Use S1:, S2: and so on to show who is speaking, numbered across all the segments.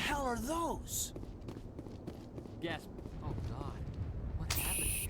S1: hell are those?
S2: Gasp. Oh God. What happened here?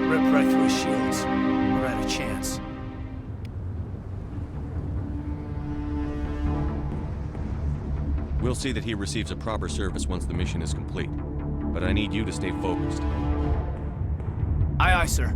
S1: Rip right through his shields. We're out of chance.
S3: We'll see that he receives a proper service once the mission is complete. But I need you to stay focused.
S1: Aye, aye, sir.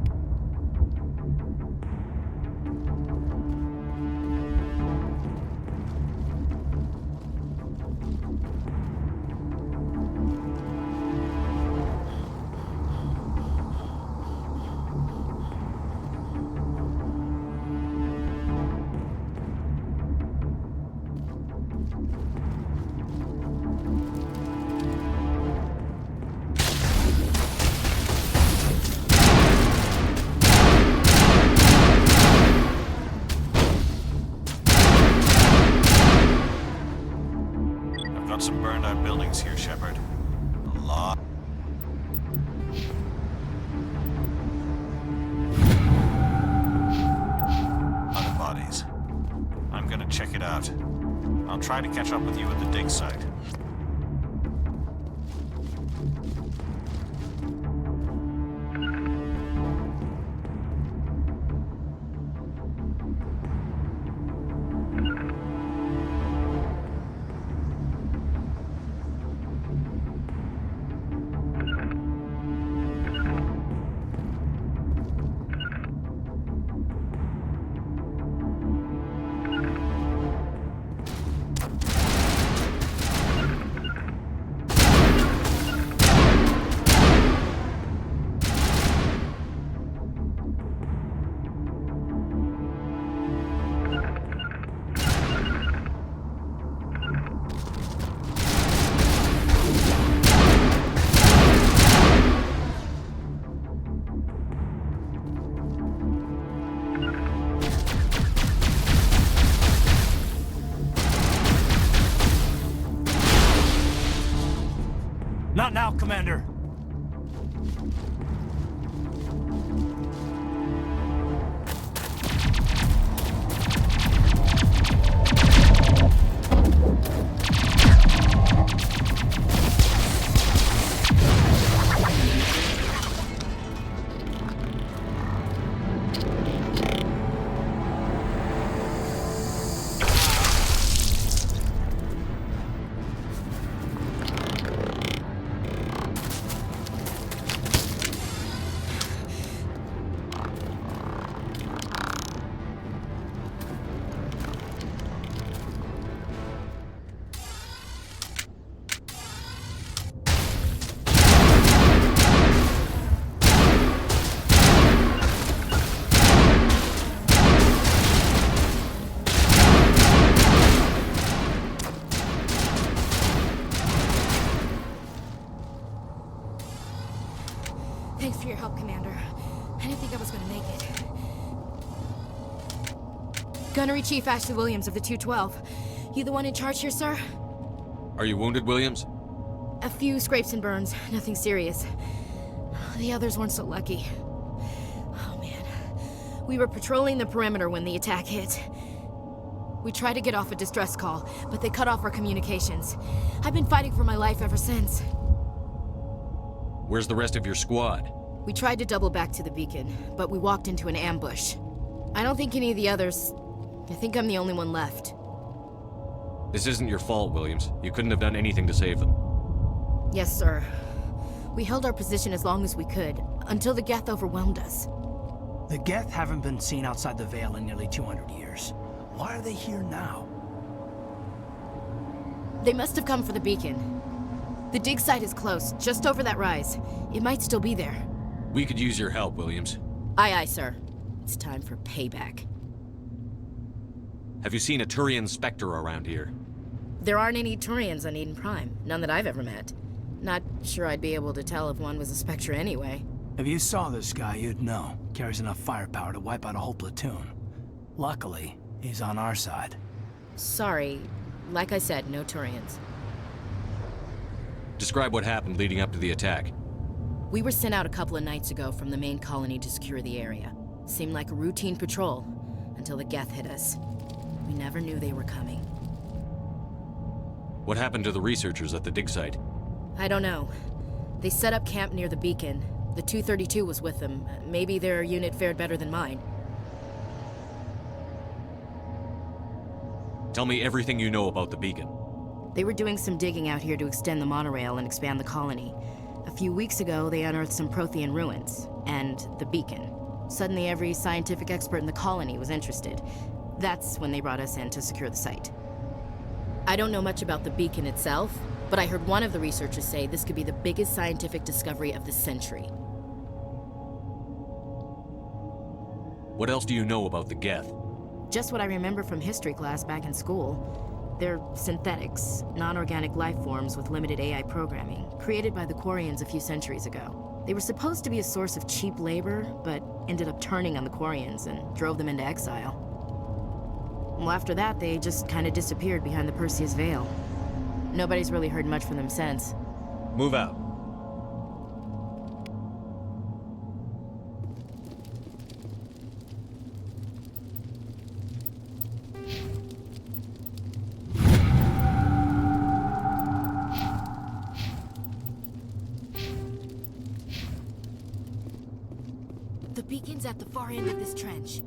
S4: Got some burned out buildings here, Shepard. A lot. Other bodies. I'm gonna check it out. I'll try to catch up with you at the dig site.
S1: Not now, Commander.
S5: your help, Commander. I didn't think I was gonna make it. Gunnery Chief Ashley Williams of the 212. You the one in charge here, sir?
S3: Are you wounded, Williams?
S5: A few scrapes and burns, nothing serious. The others weren't so lucky. Oh man. We were patrolling the perimeter when the attack hit. We tried to get off a distress call, but they cut off our communications. I've been fighting for my life ever since.
S3: Where's the rest of your squad?
S5: We tried to double back to the beacon, but we walked into an ambush. I don't think any of the others... I think I'm the only one left.
S3: This isn't your fault, Williams. You couldn't have done anything to save them.
S5: Yes, sir. We held our position as long as we could, until the Geth overwhelmed us.
S1: The Geth haven't been seen outside the Veil in nearly 200 years. Why are they here now?
S5: They must have come for the beacon. The dig site is close, just over that rise. It might still be there.
S3: We could use your help, Williams.
S5: Aye, aye, sir. It's time for payback.
S3: Have you seen a Turian Spectre around here?
S5: There aren't any Turians on Eden Prime. None that I've ever met. Not sure I'd be able to tell if one was a Spectre anyway.
S1: If you saw this guy, you'd know. Carries enough firepower to wipe out a whole platoon. Luckily, he's on our side.
S5: Sorry. Like I said, no Turians.
S3: Describe what happened leading up to the attack.
S5: We were sent out a couple of nights ago from the main colony to secure the area. Seemed like a routine patrol, until the Geth hit us. We never knew they were coming.
S3: What happened to the researchers at the dig site?
S5: I don't know. They set up camp near the beacon. The 232 was with them. Maybe their unit fared better than mine.
S3: Tell me everything you know about the beacon.
S5: They were doing some digging out here to extend the monorail and expand the colony. A few weeks ago, they unearthed some Prothean ruins, and the beacon. Suddenly, every scientific expert in the colony was interested. That's when they brought us in to secure the site. I don't know much about the beacon itself, but I heard one of the researchers say this could be the biggest scientific discovery of the century.
S3: What else do you know about the Geth?
S5: Just what I remember from history class back in school. They're synthetics, non-organic life forms with limited AI programming, created by the Quarians a few centuries ago. They were supposed to be a source of cheap labor, but ended up turning on the Quarians and drove them into exile. Well, after that, they just kind of disappeared behind the Perseus Veil. Nobody's really heard much from them since.
S3: Move out.
S5: The beacon's at the far end of this trench.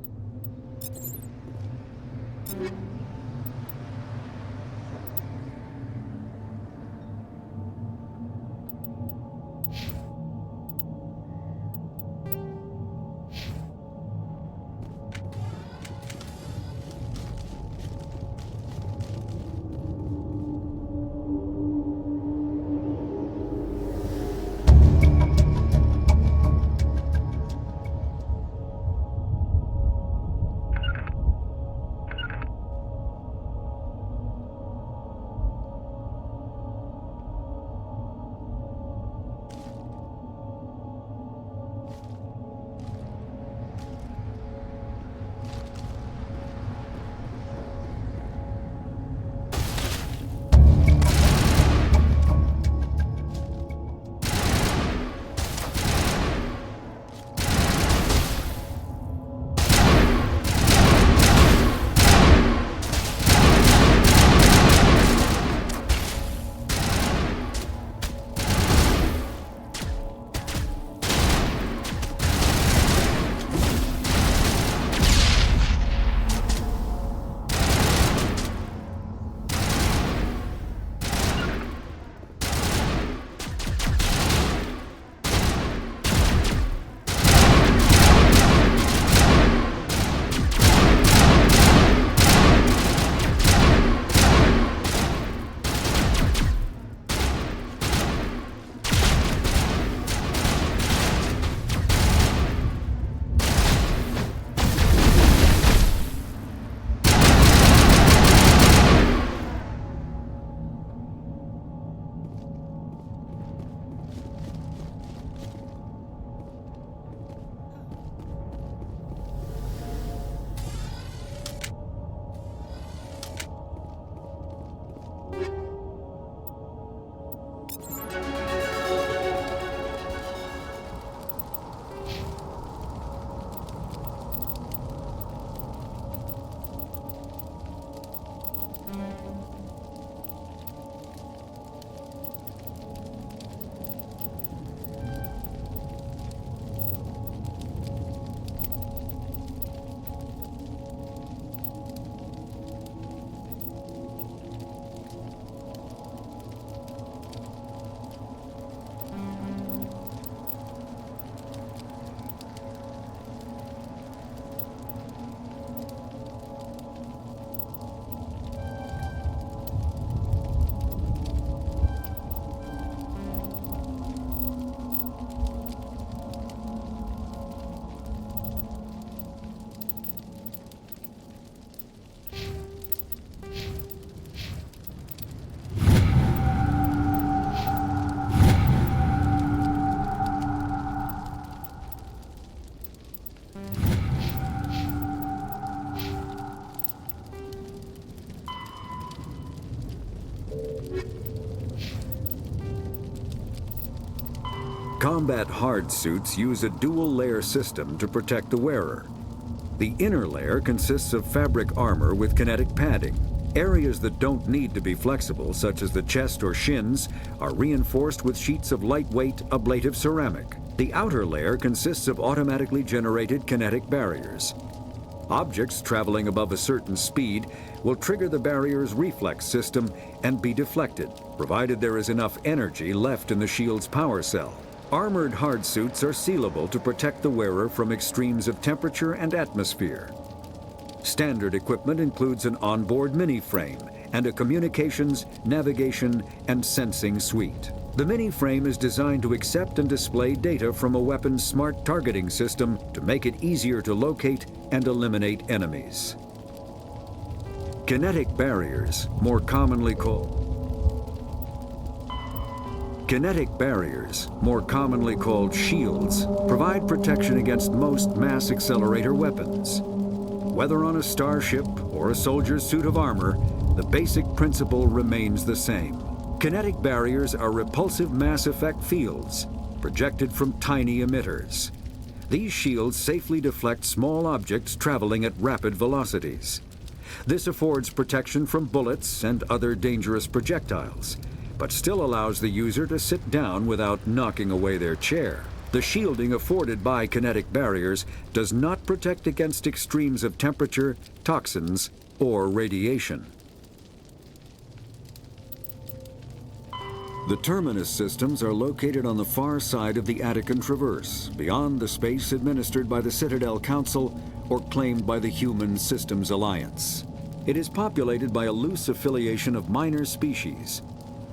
S6: Combat hard suits use a dual-layer system to protect the wearer. The inner layer consists of fabric armor with kinetic padding. Areas that don't need to be flexible, such as the chest or shins, are reinforced with sheets of lightweight, ablative ceramic. The outer layer consists of automatically generated kinetic barriers. Objects traveling above a certain speed will trigger the barrier's reflex system and be deflected, provided there is enough energy left in the shield's power cell. Armored hard suits are sealable to protect the wearer from extremes of temperature and atmosphere. Standard equipment includes an onboard mini-frame and a communications, navigation, and sensing suite. The mini-frame is designed to accept and display data from a weapon's smart targeting system to make it easier to locate and eliminate enemies. Kinetic barriers, more commonly called shields, provide protection against most mass accelerator weapons. Whether on a starship or a soldier's suit of armor, the basic principle remains the same. Kinetic barriers are repulsive mass effect fields, projected from tiny emitters. These shields safely deflect small objects traveling at rapid velocities. This affords protection from bullets and other dangerous projectiles, but still allows the user to sit down without knocking away their chair. The shielding afforded by kinetic barriers does not protect against extremes of temperature, toxins, or radiation. The terminus systems are located on the far side of the Attican Traverse, beyond the space administered by the Citadel Council or claimed by the Human Systems Alliance. It is populated by a loose affiliation of minor species,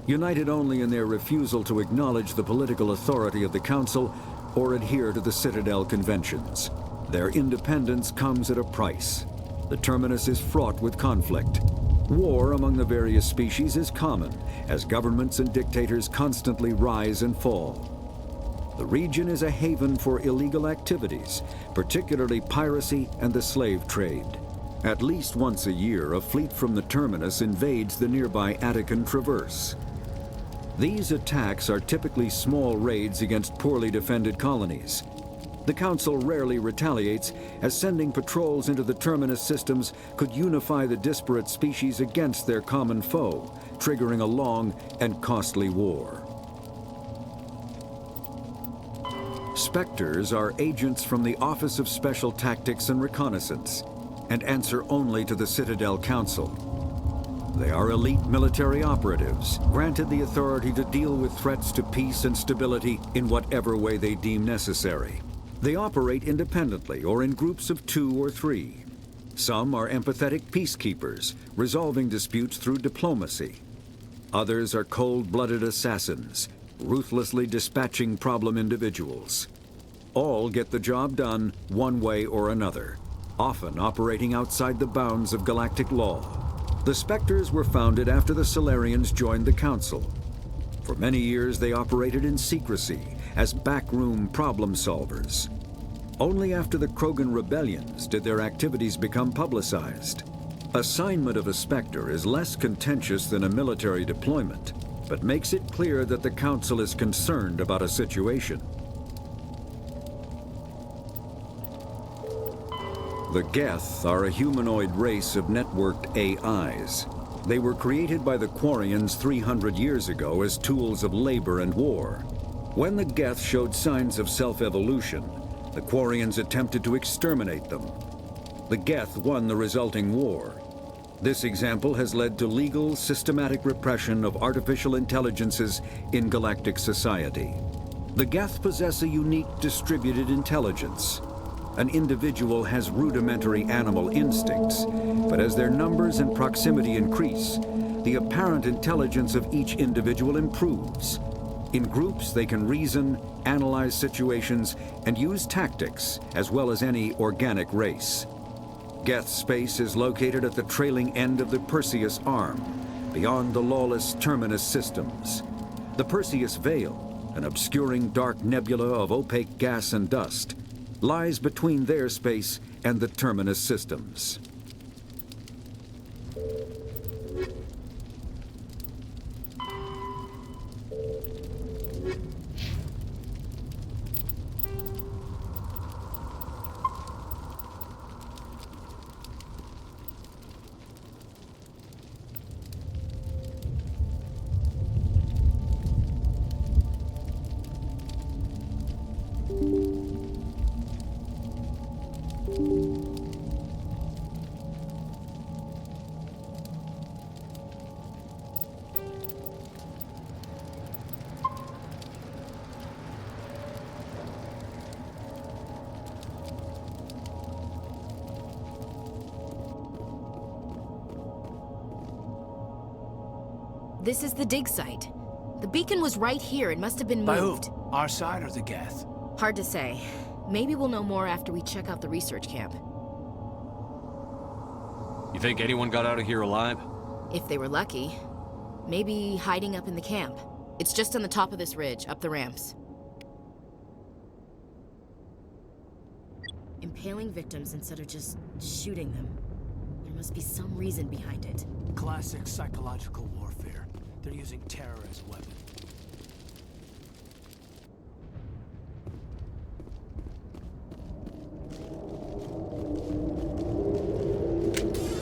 S6: united only in their refusal to acknowledge the political authority of the Council or adhere to the Citadel conventions. Their independence comes at a price. The terminus is fraught with conflict. War among the various species is common, as governments and dictators constantly rise and fall. The region is a haven for illegal activities, particularly piracy and the slave trade. At least once a year, a fleet from the terminus invades the nearby Attican Traverse. These attacks are typically small raids against poorly defended colonies. The Council rarely retaliates, as sending patrols into the terminus systems could unify the disparate species against their common foe, triggering a long and costly war. Spectres are agents from the Office of Special Tactics and Reconnaissance, and answer only to the Citadel Council. They are elite military operatives, granted the authority to deal with threats to peace and stability in whatever way they deem necessary. They operate independently or in groups of 2 or 3. Some are empathetic peacekeepers, resolving disputes through diplomacy. Others are cold-blooded assassins, ruthlessly dispatching problem individuals. All get the job done one way or another, often operating outside the bounds of galactic law. The Spectres were founded after the Solarians joined the Council. For many years, they operated in secrecy as backroom problem solvers. Only after the Krogan rebellions did their activities become publicized. Assignment of a Spectre is less contentious than a military deployment, but makes it clear that the Council is concerned about a situation. The Geth are a humanoid race of networked AIs. They were created by the Quarians 300 years ago as tools of labor and war. When the Geth showed signs of self-evolution, the Quarians attempted to exterminate them. The Geth won the resulting war. This example has led to legal, systematic repression of artificial intelligences in galactic society. The Geth possess a unique distributed intelligence. An individual has rudimentary animal instincts, but as their numbers and proximity increase, the apparent intelligence of each individual improves. In groups, they can reason, analyze situations, and use tactics, as well as any organic race. Geth space is located at the trailing end of the Perseus Arm, beyond the lawless terminus systems. The Perseus Veil, an obscuring dark nebula of opaque gas and dust, lies between their space and the Terminus systems.
S5: This is the dig site. The beacon was right here. It must have been
S1: By who?
S5: moved.
S1: Our side or the Geth?
S5: Hard to say. Maybe we'll know more after we check out the research camp.
S3: You think anyone got out of here alive?
S5: If they were lucky. Maybe hiding up in the camp. It's just on the top of this ridge, up the ramps. Impaling victims instead of just shooting them. There must be some reason behind it.
S1: Classic psychological warfare. They're using terror as a weapon.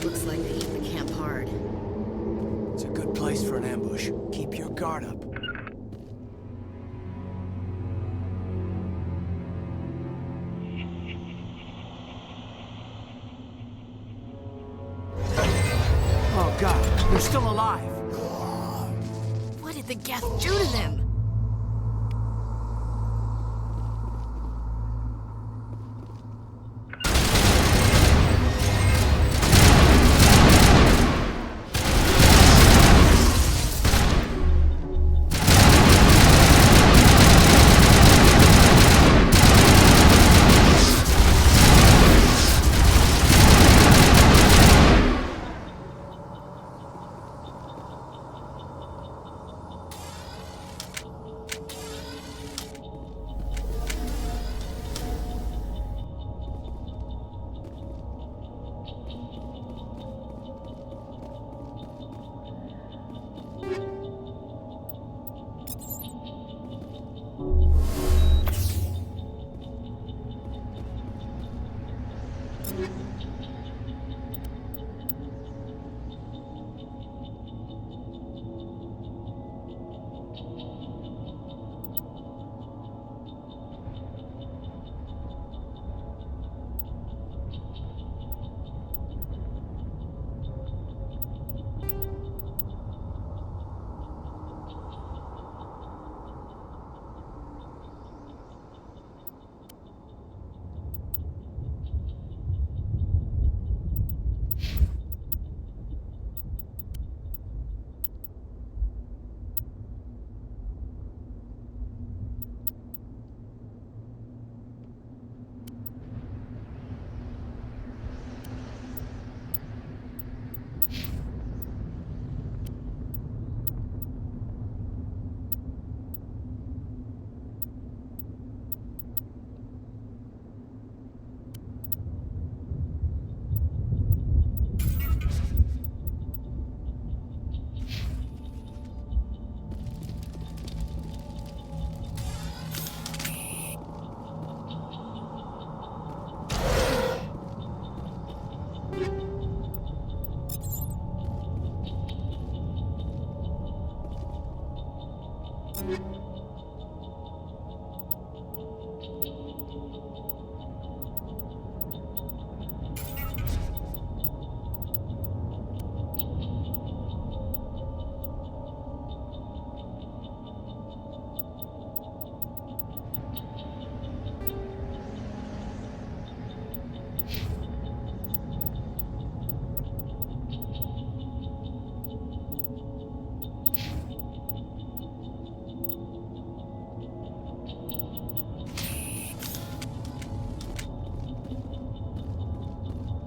S5: Looks like they hit the camp hard.
S1: It's a good place for an ambush. Keep your guard up. Oh God, they're still alive.
S5: What did the Geth do to them?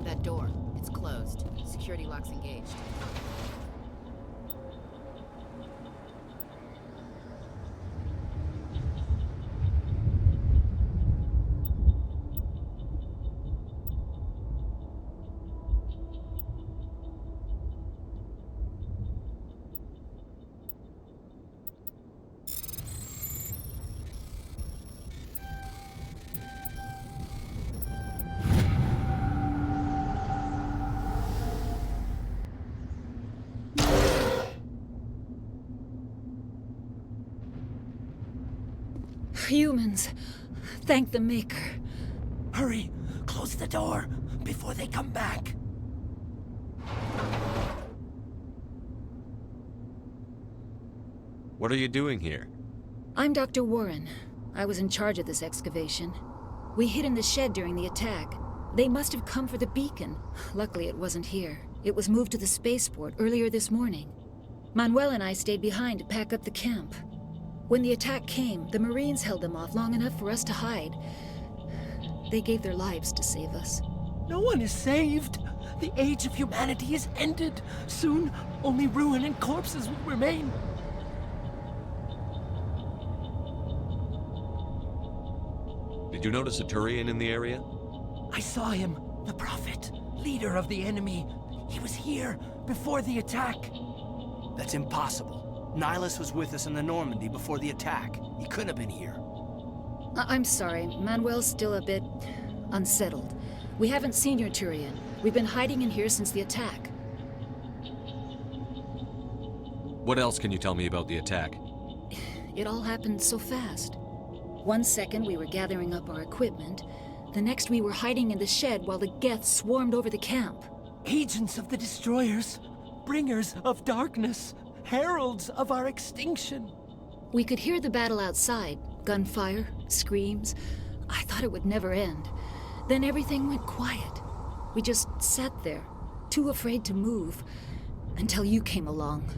S5: That door, it's closed. Security lock's engaged.
S7: Humans. Thank the Maker.
S1: Hurry! Close the door before they come back.
S3: What are you doing here?
S7: I'm Dr. Warren. I was in charge of this excavation. We hid in the shed during the attack. They must have come for the beacon. Luckily, it wasn't here. It was moved to the spaceport earlier this morning. Manuel and I stayed behind to pack up the camp. When the attack came, the Marines held them off long enough for us to hide. They gave their lives to save us.
S1: No one is saved. The age of humanity is ended. Soon, only ruin and corpses will remain.
S3: Did you notice a Turian in the area?
S1: I saw him, the Prophet, leader of the enemy. He was here before the attack. That's impossible. Nihilus was with us in the Normandy before the attack. He couldn't have been here.
S7: I'm sorry. Manuel's still a bit unsettled. We haven't seen your Turian. We've been hiding in here since the attack.
S3: What else can you tell me about the attack?
S7: It all happened so fast. 1 second we were gathering up our equipment. The next we were hiding in the shed while the Geth swarmed over the camp.
S1: Agents of the Destroyers, bringers of darkness, heralds of our extinction.
S7: We could hear the battle outside. Gunfire, screams. I thought it would never end. Then everything went quiet. We just sat there, too afraid to move, until you came along.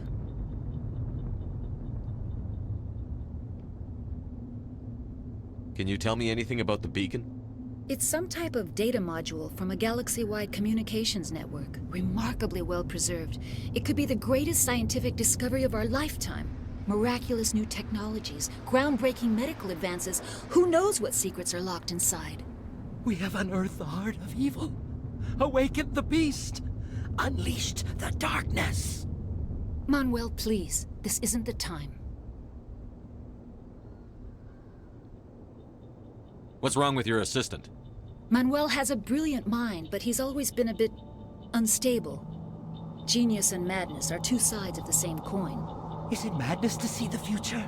S3: Can you tell me anything about the beacon?
S7: It's some type of data module from a galaxy-wide communications network, remarkably well preserved. It could be the greatest scientific discovery of our lifetime. Miraculous new technologies, groundbreaking medical advances. Who knows what secrets are locked inside?
S1: We have unearthed the heart of evil, awakened the beast, unleashed the darkness.
S7: Manuel, please. This isn't the time.
S3: What's wrong with your assistant?
S7: Manuel has a brilliant mind, but he's always been a bit unstable. Genius and madness are two sides of the same coin.
S1: Is it madness to see the future?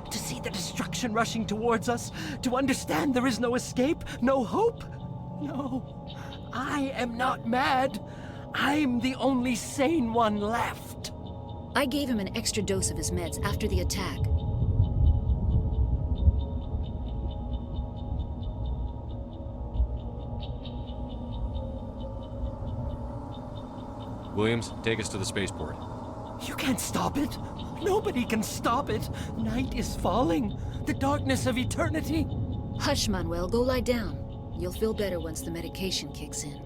S1: To see the destruction rushing towards us? To understand there is no escape? No hope? No. I am not mad. I'm the only sane one left.
S7: I gave him an extra dose of his meds after the attack.
S3: Williams, take us to the spaceport.
S1: You can't stop it. Nobody can stop it. Night is falling. The darkness of eternity.
S7: Hush, Manuel. Go lie down. You'll feel better once the medication kicks in.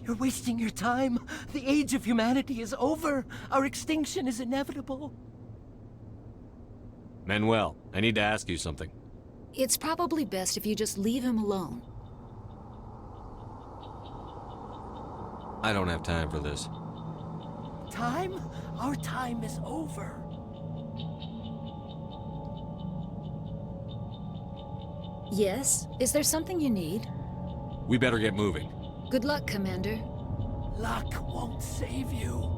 S1: You're wasting your time. The age of humanity is over. Our extinction is inevitable.
S3: Manuel, I need to ask you something.
S7: It's probably best if you just leave him alone.
S3: I don't have time for this.
S1: Time? Our time is over.
S7: Yes? Is there something you need?
S3: We better get moving.
S7: Good luck, Commander.
S1: Luck won't save you.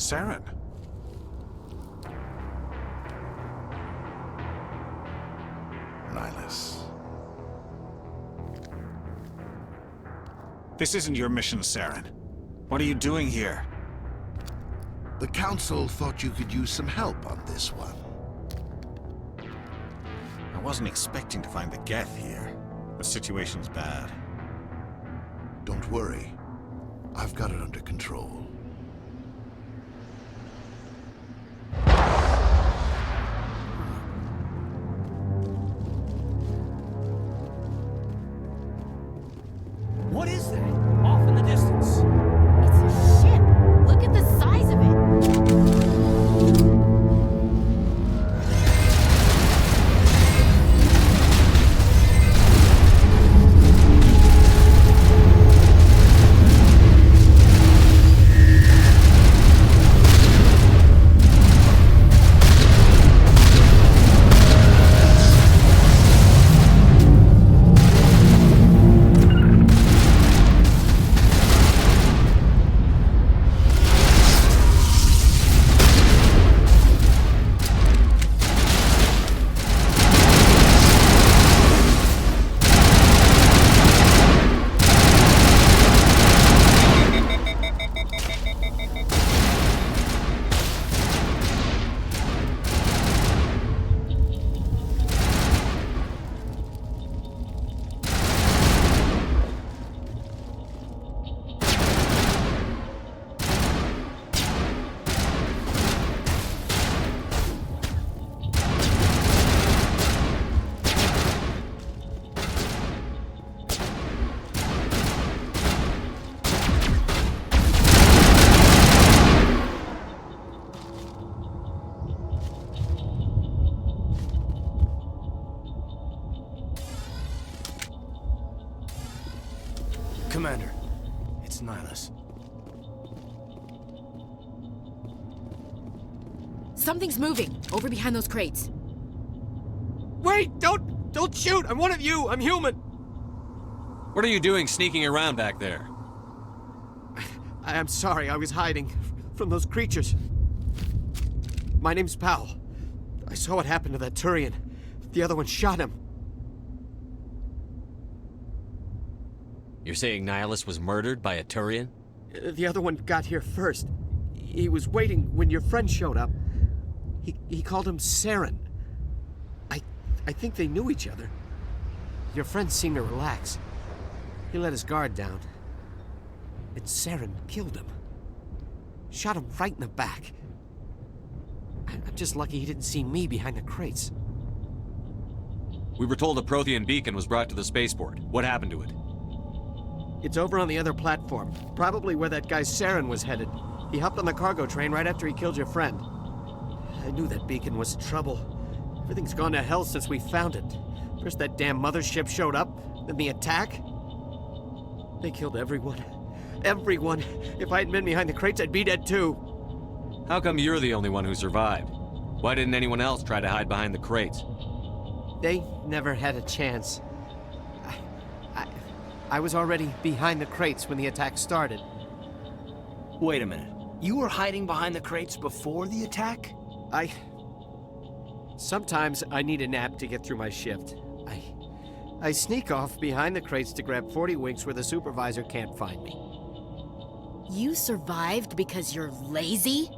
S4: Saren.
S8: Nihilus.
S4: This isn't your mission, Saren. What are you doing here?
S8: The Council thought you could use some help on this one.
S4: I wasn't expecting to find the Geth here. The situation's bad.
S8: Don't worry. I've got it under control.
S1: What is that? Off in the distance.
S5: It's a ship. Look at the size of it.
S1: Commander, it's Nihilus.
S5: Something's moving over behind those crates.
S1: Wait! Don't shoot! I'm one of you! I'm human!
S3: What are you doing sneaking around back there?
S1: I'm sorry, I was hiding from those creatures. My name's Powell. I saw what happened to that Turian. The other one shot him.
S3: You're saying Nihilus was murdered by a Turian?
S1: The other one got here first. He was waiting when your friend showed up. He called him Saren. I think they knew each other. Your friend seemed to relax. He let his guard down. And Saren killed him. Shot him right in the back. I'm just lucky he didn't see me behind the crates.
S3: We were told a Prothean beacon was brought to the spaceport. What happened to it?
S1: It's over on the other platform. Probably where that guy Saren was headed. He hopped on the cargo train right after he killed your friend. I knew that beacon was trouble. Everything's gone to hell since we found it. First that damn mothership showed up, then the attack. They killed everyone. Everyone! If I hadn't been behind the crates, I'd be dead too.
S3: How come you're the only one who survived? Why didn't anyone else try to hide behind the crates?
S1: They never had a chance. I was already behind the crates when the attack started.
S9: Wait a minute. You were hiding behind the crates before the attack?
S1: Sometimes I need a nap to get through my shift. I sneak off behind the crates to grab 40 winks where the supervisor can't find me.
S5: You survived because you're lazy?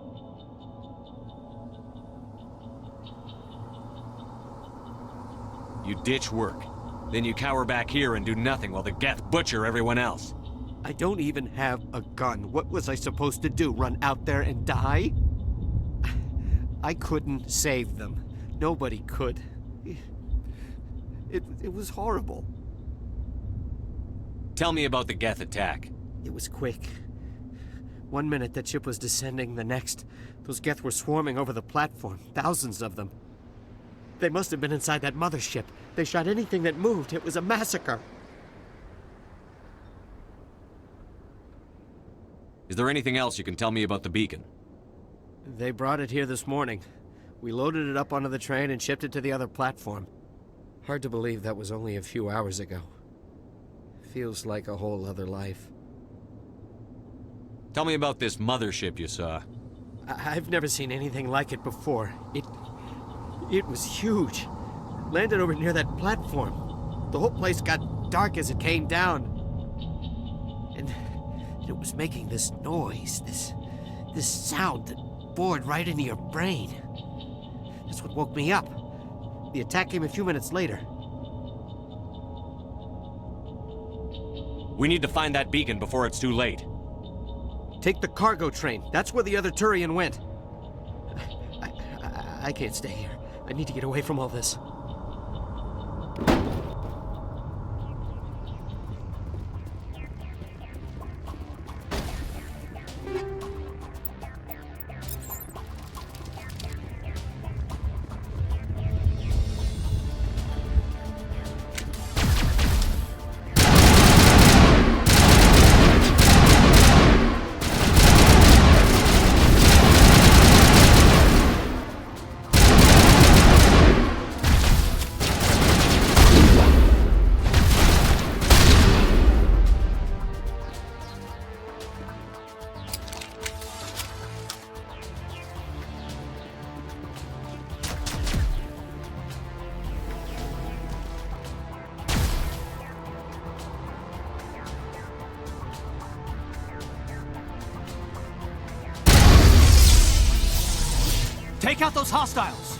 S3: You ditch work. Then you cower back here and do nothing while the Geth butcher everyone else.
S1: I don't even have a gun. What was I supposed to do? Run out there and die? I couldn't save them. Nobody could. It was horrible.
S3: Tell me about the Geth attack.
S1: It was quick. 1 minute that ship was descending, the next, those Geth were swarming over the platform. Thousands of them. They must have been inside that mothership. They shot anything that moved. It was a massacre.
S3: Is there anything else you can tell me about the beacon?
S1: They brought it here this morning. We loaded it up onto the train and shipped it to the other platform. Hard to believe that was only a few hours ago. Feels like a whole other life.
S3: Tell me about this mothership you saw.
S1: I've never seen anything like it before. It was huge. Landed over near that platform. The whole place got dark as it came down. And it was making this noise, this sound that bored right into your brain. That's what woke me up. The attack came a few minutes later.
S3: We need to find that beacon before it's too late.
S1: Take the cargo train. That's where the other Turian went. I can't stay here. I need to get away from all this.
S2: Take out those hostiles!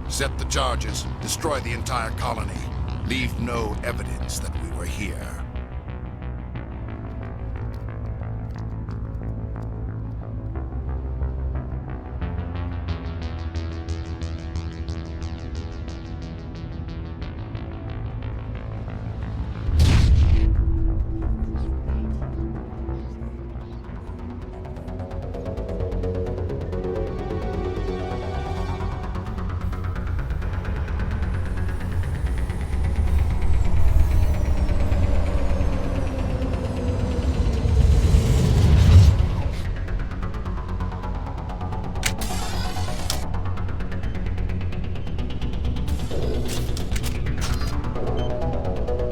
S8: Set the charges, destroy the entire colony. Leave no evidence that we were here.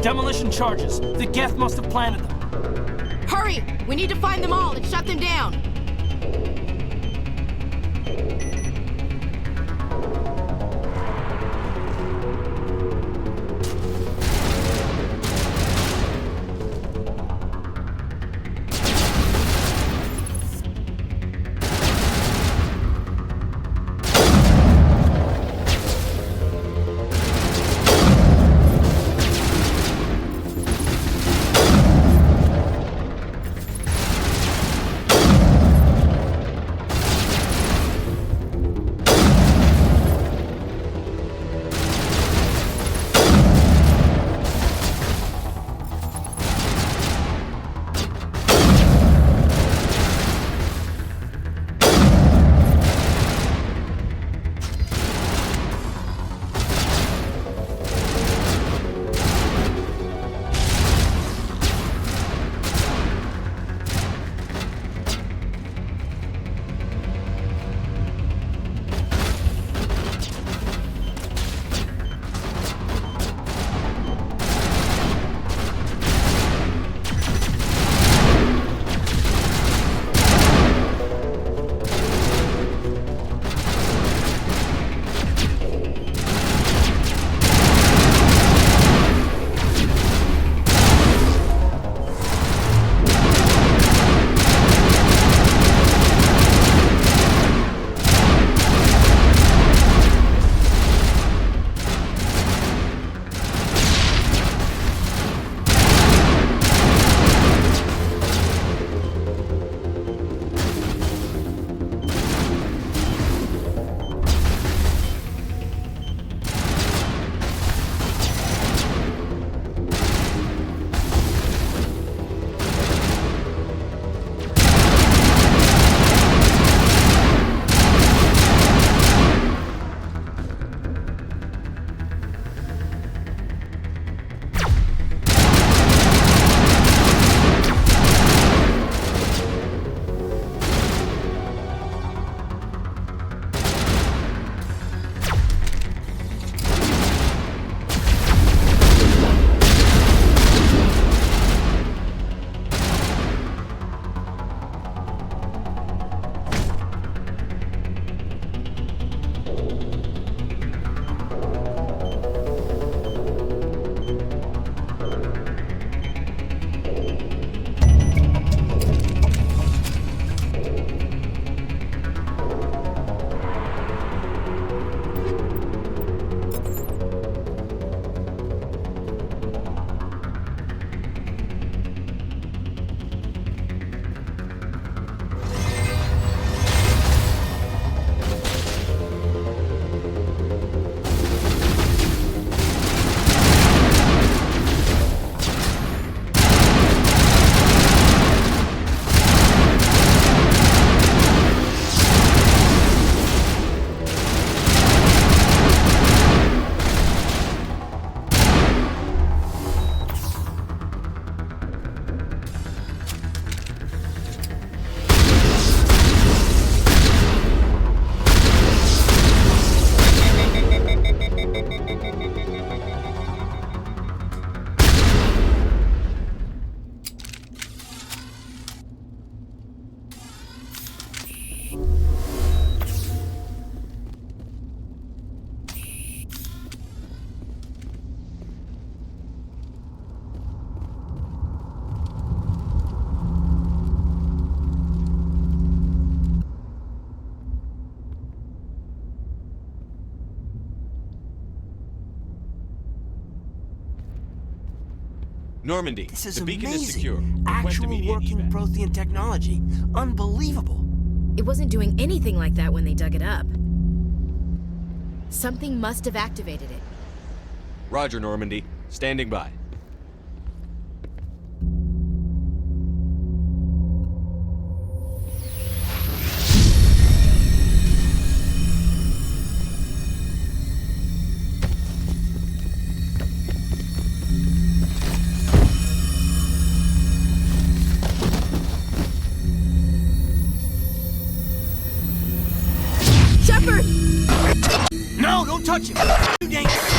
S9: Demolition charges. The Geth must have planted them.
S5: Hurry! We need to find them all and shut them down!
S3: Normandy,
S9: This is
S3: the beacon
S9: amazing.
S3: is secure.
S9: Actual working Prothean technology. Unbelievable.
S5: It wasn't doing anything like that when they dug it up. Something must have activated it.
S3: Roger, Normandy. Standing by.
S5: Shepard!
S9: No, don't touch it! Too dangerous!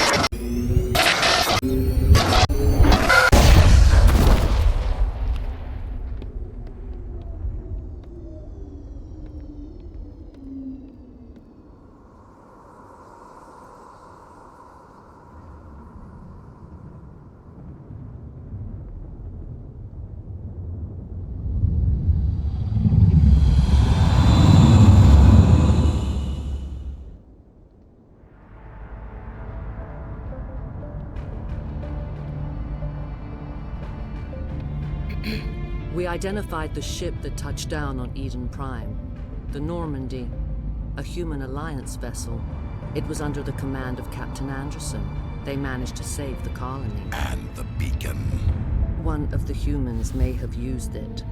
S10: identified the ship that touched down on Eden Prime. The Normandy. A human alliance vessel. It was under the command of Captain Anderson. They managed to save the colony.
S8: And the beacon.
S10: One of the humans may have used it.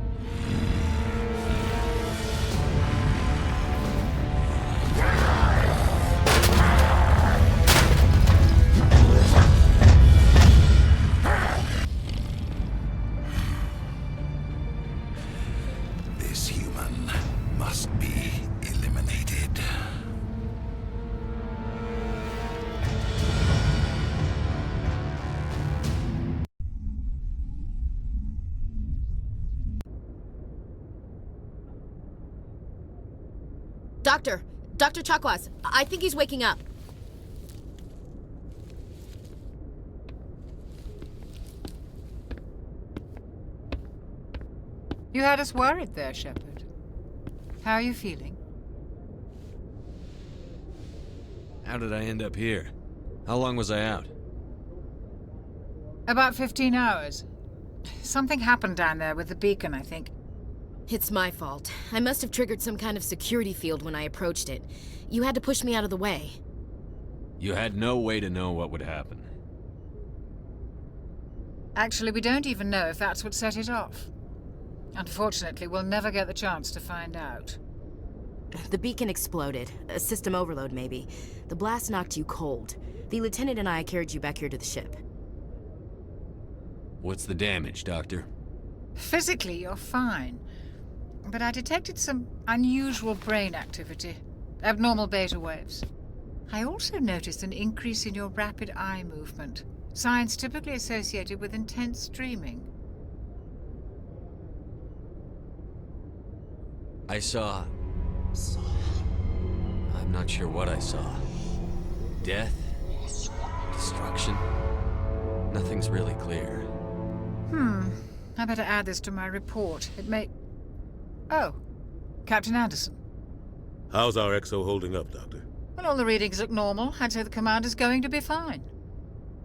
S8: This human must be eliminated.
S5: Dr. Chakwas, I think he's waking up.
S11: You had us worried there, Shepard. How are you feeling?
S3: How did I end up here? How long was I out?
S11: About 15 hours. Something happened down there with the beacon, I think.
S5: It's my fault. I must have triggered some kind of security field when I approached it. You had to push me out of the way.
S3: You had no way to know what would happen.
S11: Actually, we don't even know if that's what set it off. Unfortunately, we'll never get the chance to find out.
S5: The beacon exploded. A system overload, maybe. The blast knocked you cold. The lieutenant and I carried you back here to the ship.
S3: What's the damage, Doctor?
S11: Physically, you're fine. But I detected some unusual brain activity. Abnormal beta waves. I also noticed an increase in your rapid eye movement. Signs typically associated with intense dreaming.
S3: I saw... I'm not sure what I saw. Death? Destruction? Nothing's really clear.
S11: I better add this to my report. It may... Oh, Captain Anderson.
S12: How's our XO holding up, Doctor?
S11: Well, all the readings look normal. I'd say the commander's going to be fine.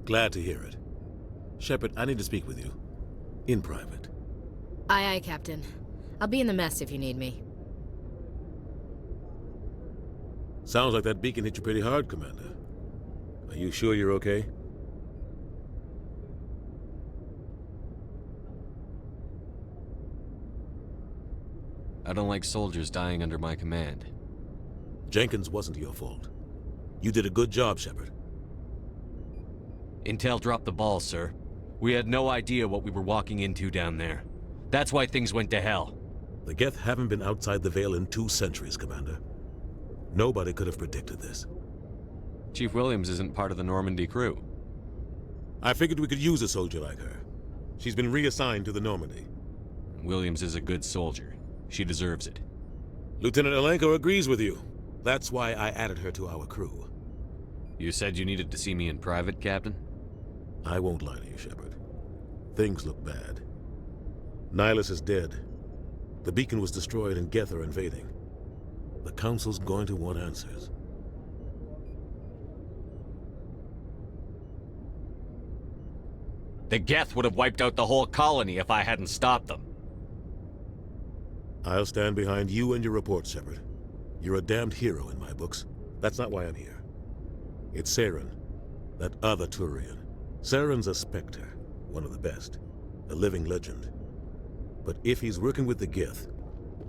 S12: Glad to hear it. Shepard, I need to speak with you. In private.
S5: Aye, Captain. I'll be in the mess if you need me.
S12: Sounds like that beacon hit you pretty hard, Commander. Are you sure you're okay?
S3: I don't like soldiers dying under my command.
S12: Jenkins wasn't your fault. You did a good job, Shepard.
S3: Intel dropped the ball, sir. We had no idea what we were walking into down there. That's why things went to hell.
S12: The Geth haven't been outside the Veil in 2 centuries, Commander. Nobody could have predicted this.
S3: Chief Williams isn't part of the Normandy crew.
S12: I figured we could use a soldier like her. She's been reassigned to the Normandy.
S3: Williams is a good soldier. She deserves it.
S12: Lieutenant Alenko agrees with you. That's why I added her to our crew.
S3: You said you needed to see me in private, Captain?
S12: I won't lie to you, Shepard. Things look bad. Nihilus is dead. The beacon was destroyed and Geth are invading. The Council's going to want answers.
S3: The Geth would have wiped out the whole colony if I hadn't stopped them.
S12: I'll stand behind you and your report, Shepard. You're a damned hero in my books. That's not why I'm here. It's Saren, that other Turian. Saren's a Spectre, one of the best, a living legend. But if he's working with the Geth,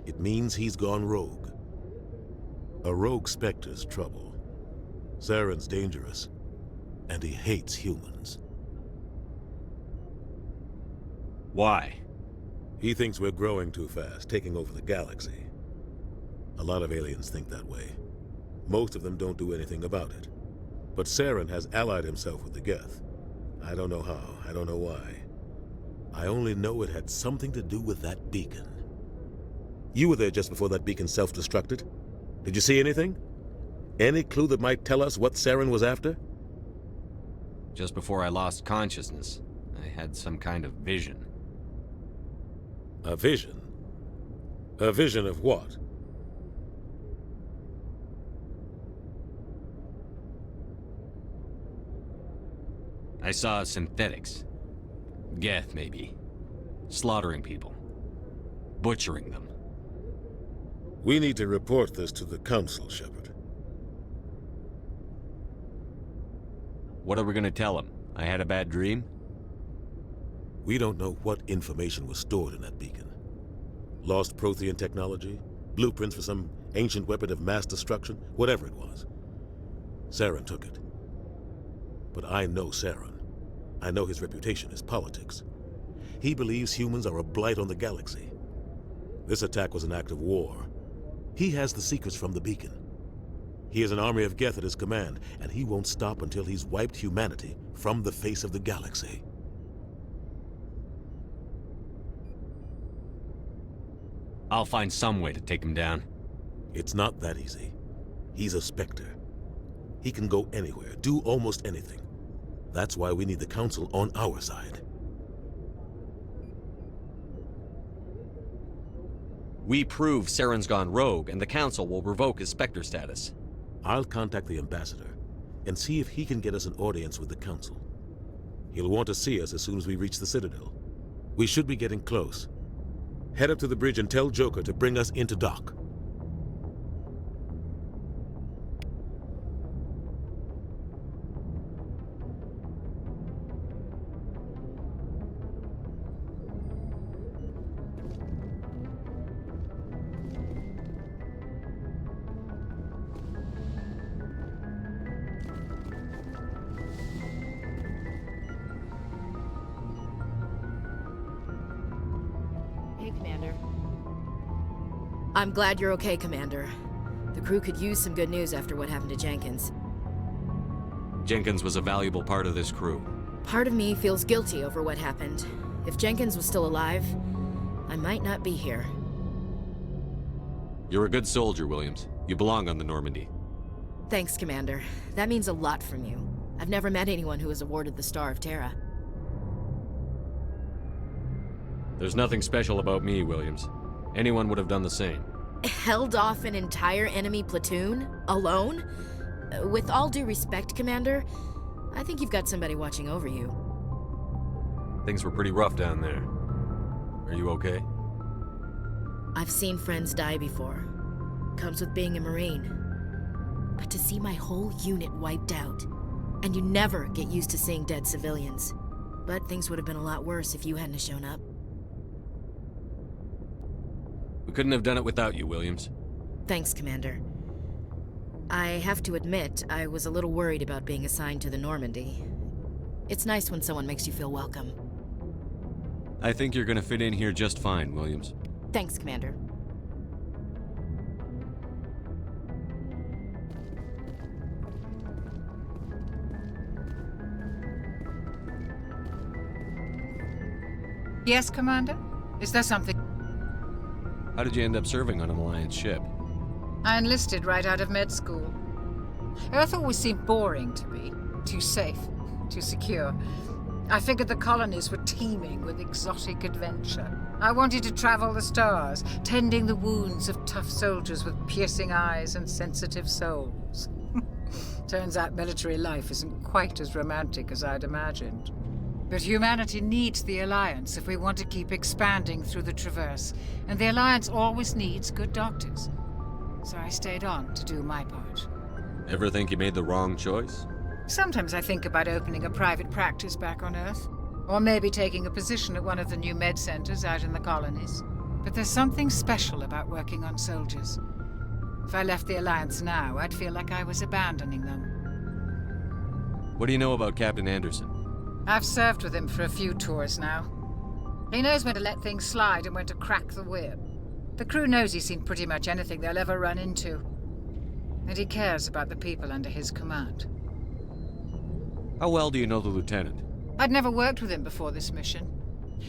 S12: it means he's gone rogue. A rogue Spectre's trouble. Saren's dangerous, and he hates humans.
S3: Why?
S12: He thinks we're growing too fast, taking over the galaxy. A lot of aliens think that way. Most of them don't do anything about it. But Saren has allied himself with the Geth. I don't know how, I don't know why. I only know it had something to do with that beacon. You were there just before that beacon self-destructed. Did you see anything? Any clue that might tell us what Saren was after?
S3: Just before I lost consciousness, I had some kind of vision.
S12: A vision? A vision of what?
S3: I saw synthetics. Geth, maybe. Slaughtering people. butchering them.
S12: We need to report this to the Council, Shepard.
S3: What are we gonna tell them? I had a bad dream?
S12: We don't know what information was stored in that beacon. Lost Prothean technology? Blueprints for some ancient weapon of mass destruction? Whatever it was. Saren took it. But I know Saren. I know his reputation is politics. He believes humans are a blight on the galaxy. This attack was an act of war. He has the secrets from the beacon. He has an army of Geth at his command, and he won't stop until he's wiped humanity from the face of the galaxy.
S3: I'll find some way to take him down.
S12: It's not that easy. He's a Spectre. He can go anywhere, do almost anything. That's why we need the Council on our side.
S3: We prove Saren's gone rogue, and the Council will revoke his Spectre status.
S12: I'll contact the Ambassador and see if he can get us an audience with the Council. He'll want to see us as soon as we reach the Citadel. We should be getting close. Head up to the bridge and tell Joker to bring us into dock.
S5: Hey, Commander. I'm glad you're okay, Commander. The crew could use some good news after what happened to Jenkins.
S3: Jenkins was a valuable part of this crew.
S5: Part of me feels guilty over what happened. If Jenkins was still alive, I might not be here.
S3: You're a good soldier, Williams. You belong on the Normandy.
S5: Thanks, Commander. That means a lot from you. I've never met anyone who was awarded the Star of Terra.
S3: There's nothing special about me, Williams. Anyone would have done the same.
S5: Held off an entire enemy platoon? Alone? With all due respect, Commander, I think you've got somebody watching over you.
S3: Things were pretty rough down there. Are you okay?
S5: I've seen friends die before. Comes with being a Marine. But to see my whole unit wiped out, and you never get used to seeing dead civilians. But things would have been a lot worse if you hadn't shown up.
S3: We couldn't have done it without you, Williams.
S5: Thanks, Commander. I have to admit, I was a little worried about being assigned to the Normandy. It's nice when someone makes you feel welcome.
S3: I think you're gonna fit in here just fine, Williams.
S5: Thanks, Commander.
S11: Yes, Commander? Is there something?
S3: How did you end up serving on an Alliance ship?
S11: I enlisted right out of med school. Earth always seemed boring to me. Too safe, too secure. I figured the colonies were teeming with exotic adventure. I wanted to travel the stars, tending the wounds of tough soldiers with piercing eyes and sensitive souls. Turns out military life isn't quite as romantic as I'd imagined. But humanity needs the Alliance if we want to keep expanding through the Traverse, and the Alliance always needs good doctors. So I stayed on to do my part.
S3: Ever think you made the wrong choice?
S11: Sometimes I think about opening a private practice back on Earth, or maybe taking a position at one of the new med centers out in the colonies. But there's something special about working on soldiers. If I left the Alliance now, I'd feel like I was abandoning them.
S3: What do you know about Captain Anderson?
S11: I've served with him for a few tours now. He knows when to let things slide and when to crack the whip. The crew knows he's seen pretty much anything they'll ever run into. And he cares about the people under his command.
S3: How well do you know the lieutenant?
S11: I'd never worked with him before this mission.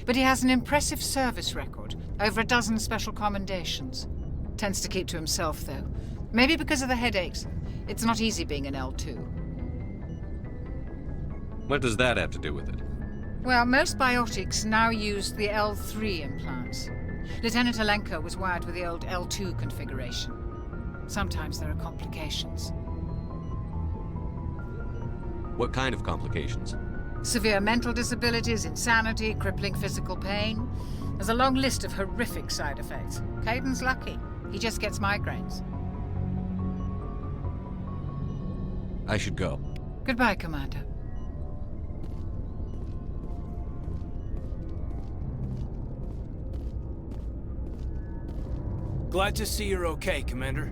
S11: But he has an impressive service record, over a dozen special commendations. Tends to keep to himself, though. Maybe because of the headaches. It's not easy being an L2.
S3: What does that have to do with it?
S11: Well, most biotics now use the L3 implants. Lieutenant Alenko was wired with the old L2 configuration. Sometimes there are complications.
S3: What kind of complications?
S11: Severe mental disabilities, insanity, crippling physical pain. There's a long list of horrific side effects. Caden's lucky. He just gets migraines.
S3: I should go.
S11: Goodbye, Commander.
S9: Glad to see you're okay, Commander.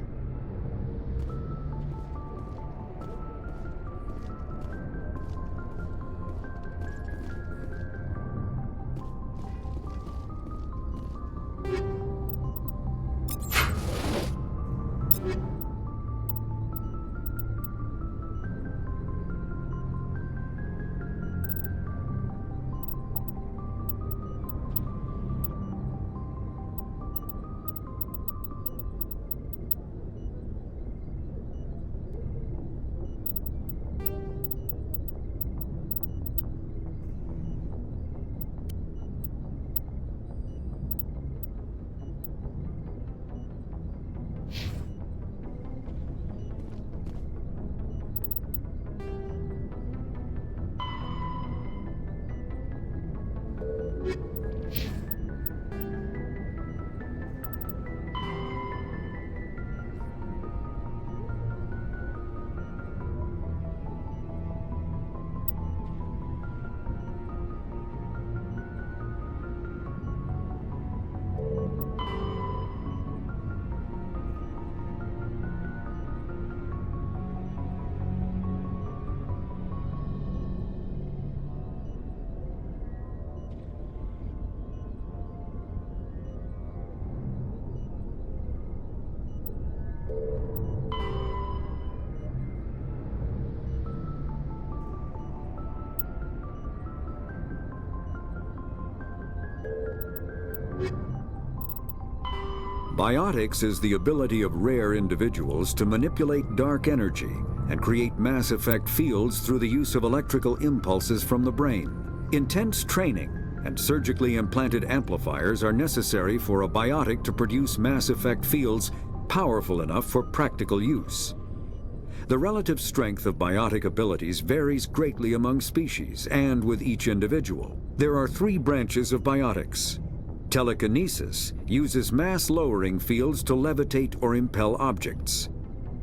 S6: Biotics is the ability of rare individuals to manipulate dark energy and create mass effect fields through the use of electrical impulses from the brain. Intense training and surgically implanted amplifiers are necessary for a biotic to produce mass effect fields powerful enough for practical use. The relative strength of biotic abilities varies greatly among species and with each individual. There are 3 branches of biotics. Telekinesis uses mass-lowering fields to levitate or impel objects.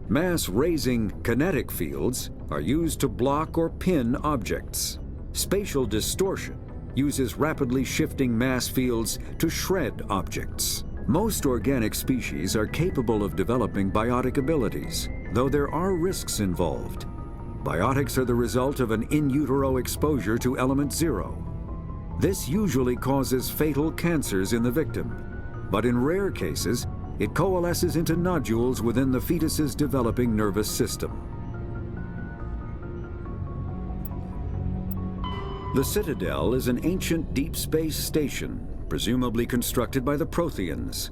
S6: Mass-raising kinetic fields are used to block or pin objects. Spatial distortion uses rapidly shifting mass fields to shred objects. Most organic species are capable of developing biotic abilities, though there are risks involved. Biotics are the result of an in utero exposure to element 0. This usually causes fatal cancers in the victim, but in rare cases, it coalesces into nodules within the fetus's developing nervous system. The Citadel is an ancient deep space station, presumably constructed by the Protheans.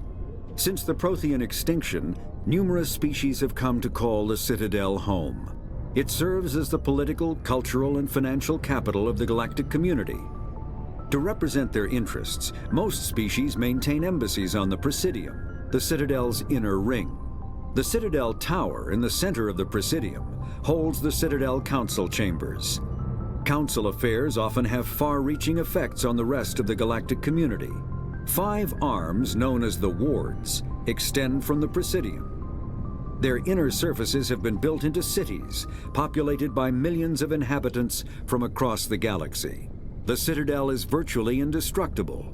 S6: Since the Prothean extinction, numerous species have come to call the Citadel home. It serves as the political, cultural, and financial capital of the galactic community. To represent their interests, most species maintain embassies on the Presidium, the Citadel's inner ring. The Citadel Tower in the center of the Presidium holds the Citadel Council Chambers. Council affairs often have far-reaching effects on the rest of the galactic community. 5 arms, known as the Wards, extend from the Presidium. Their inner surfaces have been built into cities, populated by millions of inhabitants from across the galaxy. The Citadel is virtually indestructible.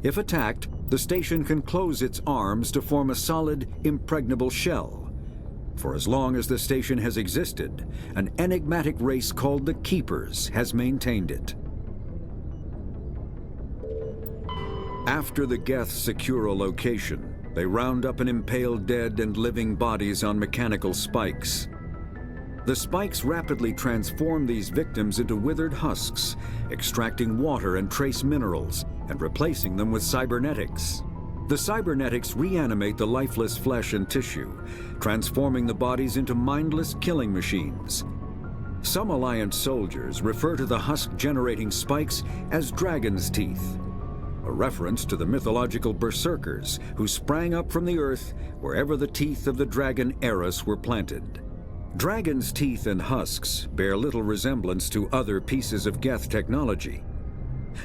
S6: If attacked, the station can close its arms to form a solid, impregnable shell. For as long as the station has existed, an enigmatic race called the Keepers has maintained it. After the Geth secure a location, they round up and impale dead and living bodies on mechanical spikes. The spikes rapidly transform these victims into withered husks, extracting water and trace minerals, and replacing them with cybernetics. The cybernetics reanimate the lifeless flesh and tissue, transforming the bodies into mindless killing machines. Some Alliance soldiers refer to the husk-generating spikes as dragon's teeth, a reference to the mythological berserkers who sprang up from the earth wherever the teeth of the dragon Eris were planted. Dragon's teeth and husks bear little resemblance to other pieces of Geth technology.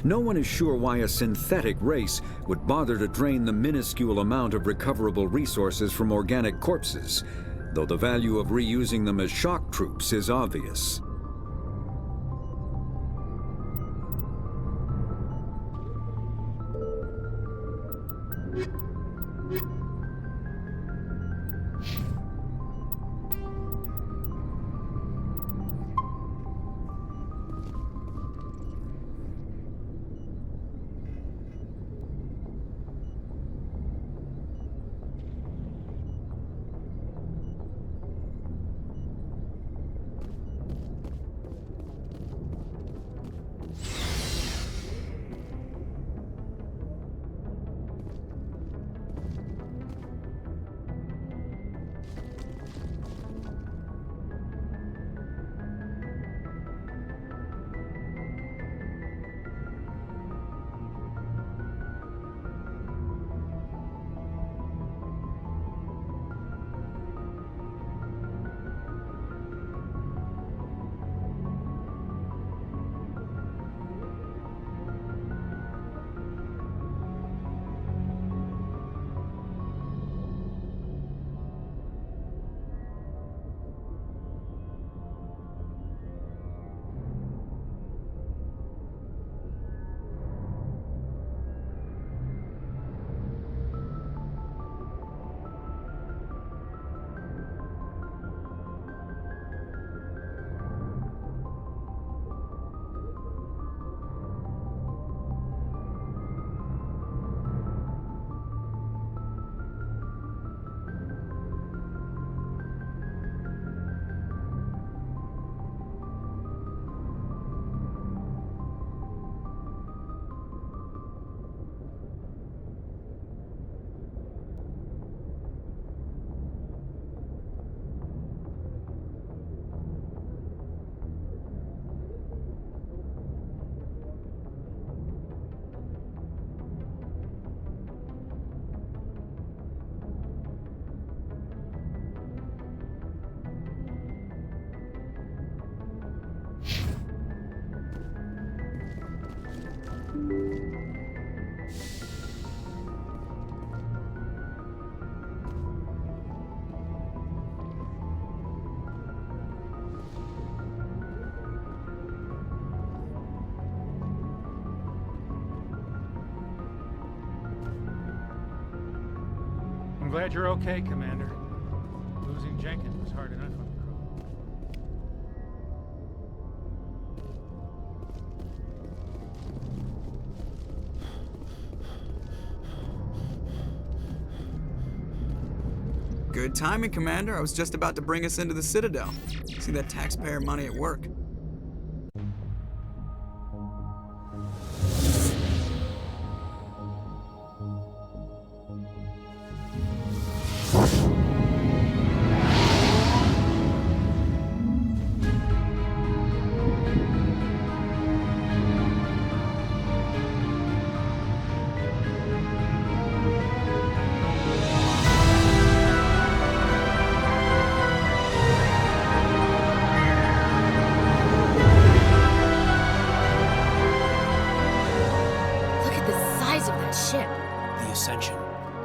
S6: No one is sure why a synthetic race would bother to drain the minuscule amount of recoverable resources from organic corpses, though the value of reusing them as shock troops is obvious.
S13: I'm glad you're okay, Commander. Losing Jenkins was hard enough on the crew.
S14: Good timing, Commander. I was just about to bring us into the Citadel. See that taxpayer money at work.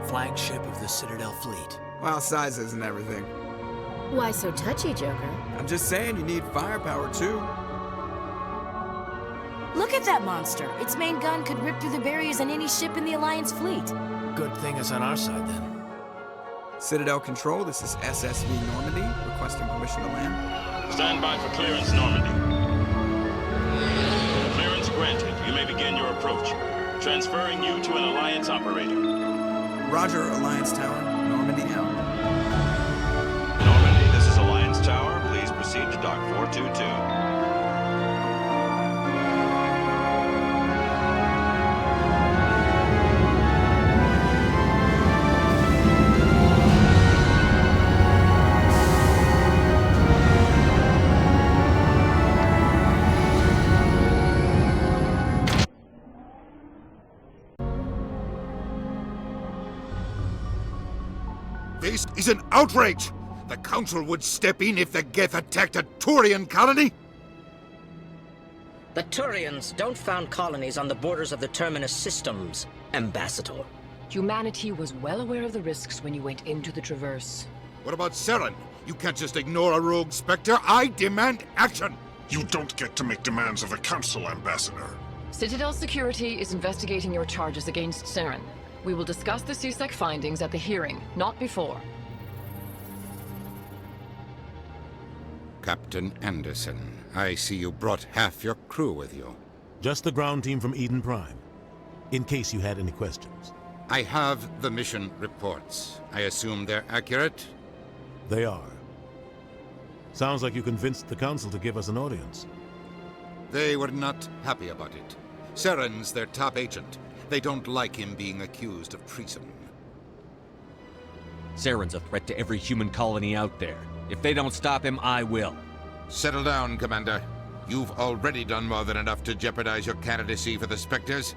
S9: Flagship of the Citadel fleet.
S14: Well, size isn't everything.
S5: Why so touchy, Joker?
S14: I'm just saying you need firepower, too.
S5: Look at that monster. Its main gun could rip through the barriers in any ship in the Alliance fleet.
S9: Good thing it's on our side, then.
S14: Citadel Control, this is SSV Normandy, requesting permission to land.
S15: Stand by for clearance, Normandy. Clearance granted. You may begin your approach. Transferring you to an Alliance operator.
S14: Roger, Alliance Tower. Normandy out.
S15: Normandy, this is Alliance Tower. Please proceed to Dock 422.
S8: This is an outrage! The Council would step in if the Geth attacked a Turian colony?
S16: The Turians don't found colonies on the borders of the Terminus systems, Ambassador.
S17: Humanity was well aware of the risks when you went into the Traverse.
S8: What about Saren? You can't just ignore a rogue Spectre. I demand action!
S18: You don't get to make demands of the Council, Ambassador.
S17: Citadel Security is investigating your charges against Saren. We will discuss the CSEC findings at the hearing, not before.
S8: Captain Anderson, I see you brought half your crew with you.
S12: Just the ground team from Eden Prime, in case you had any questions.
S8: I have the mission reports. I assume they're accurate?
S12: They are. Sounds like you convinced the Council to give us an audience.
S8: They were not happy about it. Saren's their top agent. They don't like him being accused of treason.
S19: Saren's a threat to every human colony out there. If they don't stop him, I will.
S8: Settle down, Commander. You've already done more than enough to jeopardize your candidacy for the Spectres.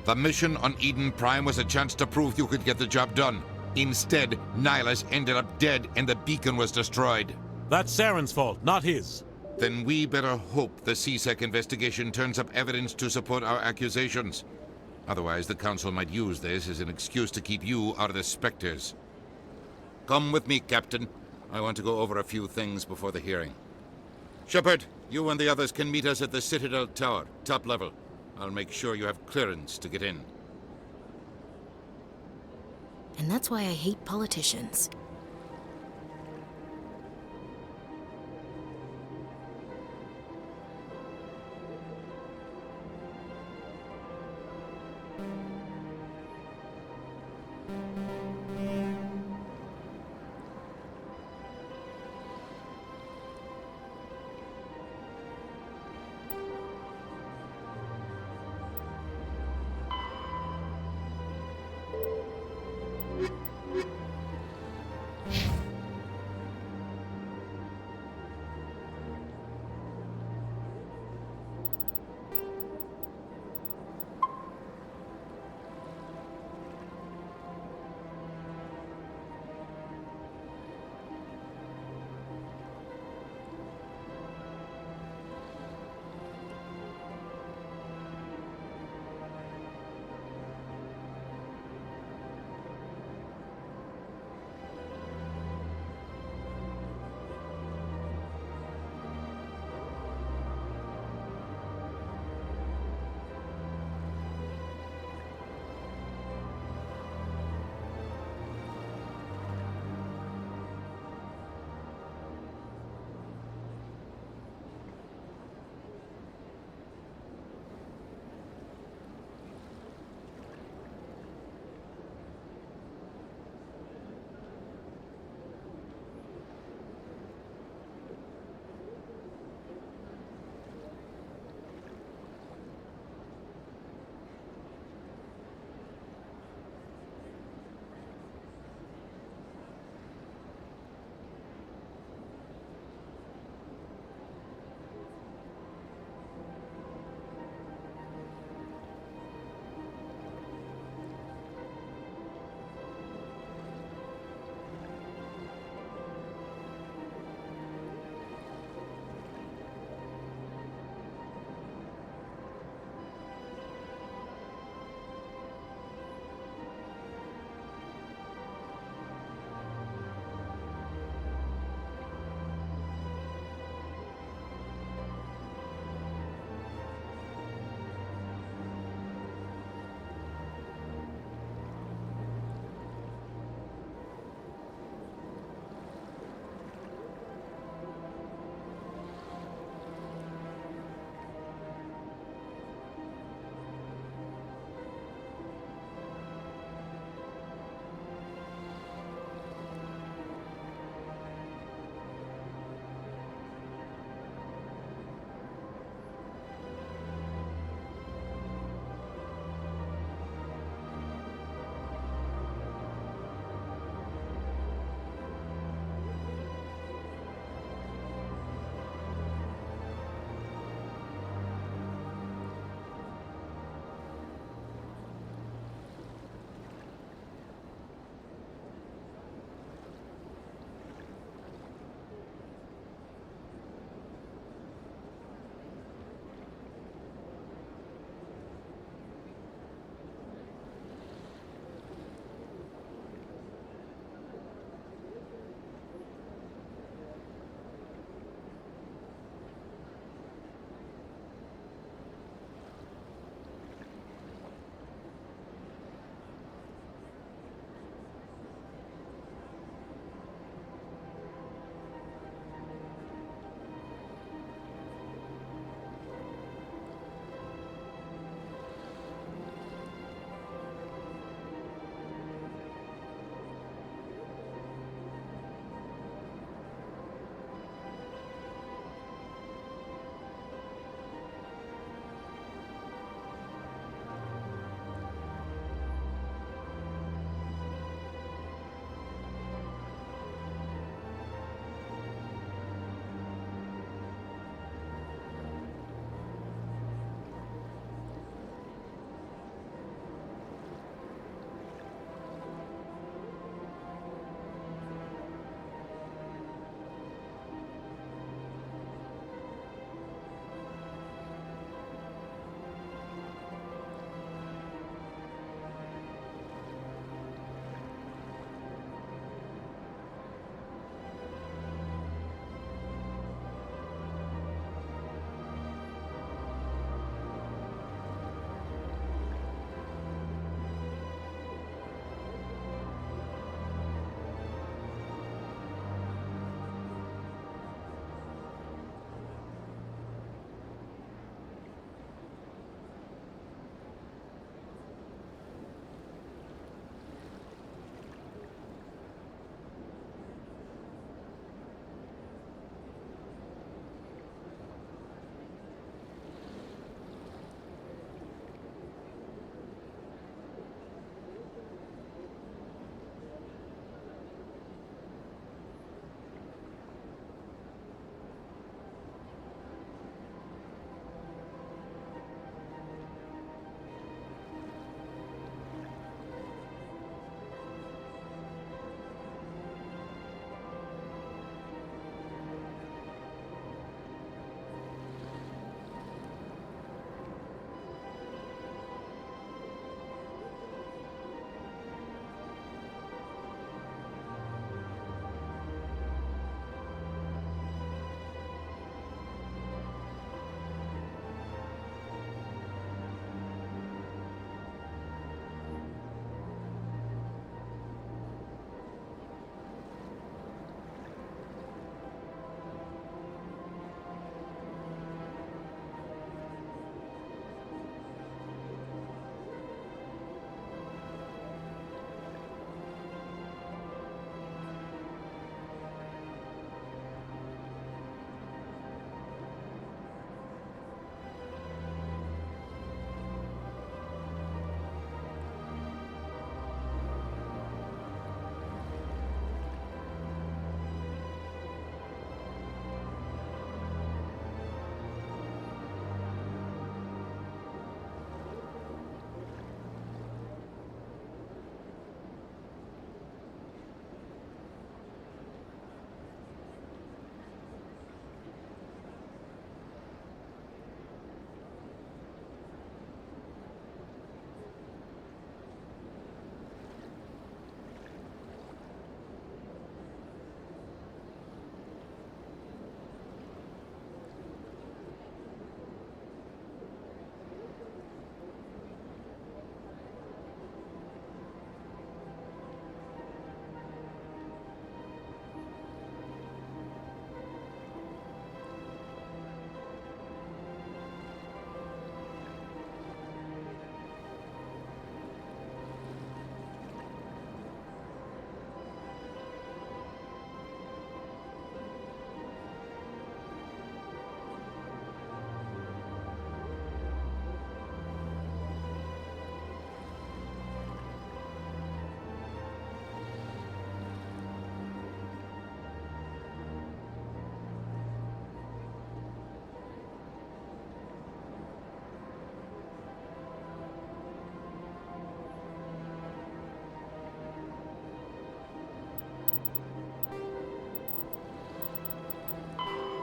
S8: The mission on Eden Prime was a chance to prove you could get the job done. Instead, Nihilus ended up dead and the beacon was destroyed.
S12: That's Saren's fault, not his.
S8: Then we better hope the CSEC investigation turns up evidence to support our accusations. Otherwise, the Council might use this as an excuse to keep you out of the Spectres. Come with me, Captain. I want to go over a few things before the hearing. Shepard, you and the others can meet us at the Citadel Tower, top level. I'll make sure you have clearance to get in.
S5: And that's why I hate politicians.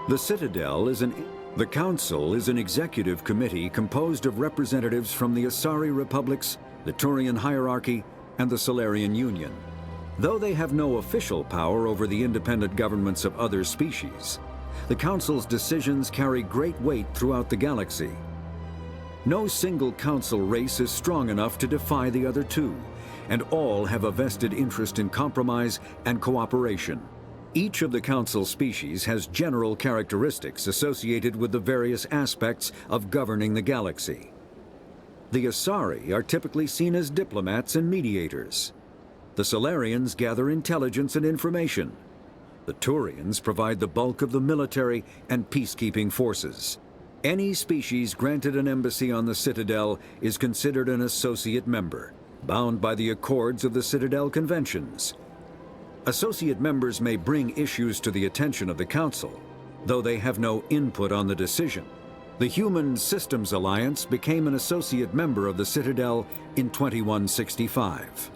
S6: The Citadel is The Council is an executive committee composed of representatives from the Asari republics, the Turian hierarchy, and the Solarian Union. Though they have no official power over the independent governments of other species, the Council's decisions carry great weight throughout the galaxy. No single Council race is strong enough to defy the other two, and all have a vested interest in compromise and cooperation. Each of the Council species has general characteristics associated with the various aspects of governing the galaxy. The Asari are typically seen as diplomats and mediators. The Solarians gather intelligence and information. The Turians provide the bulk of the military and peacekeeping forces. Any species granted an embassy on the Citadel is considered an associate member, bound by the accords of the Citadel Conventions. Associate members may bring issues to the attention of the Council, though they have no input on the decision. The Human Systems Alliance became an associate member of the Citadel in 2165.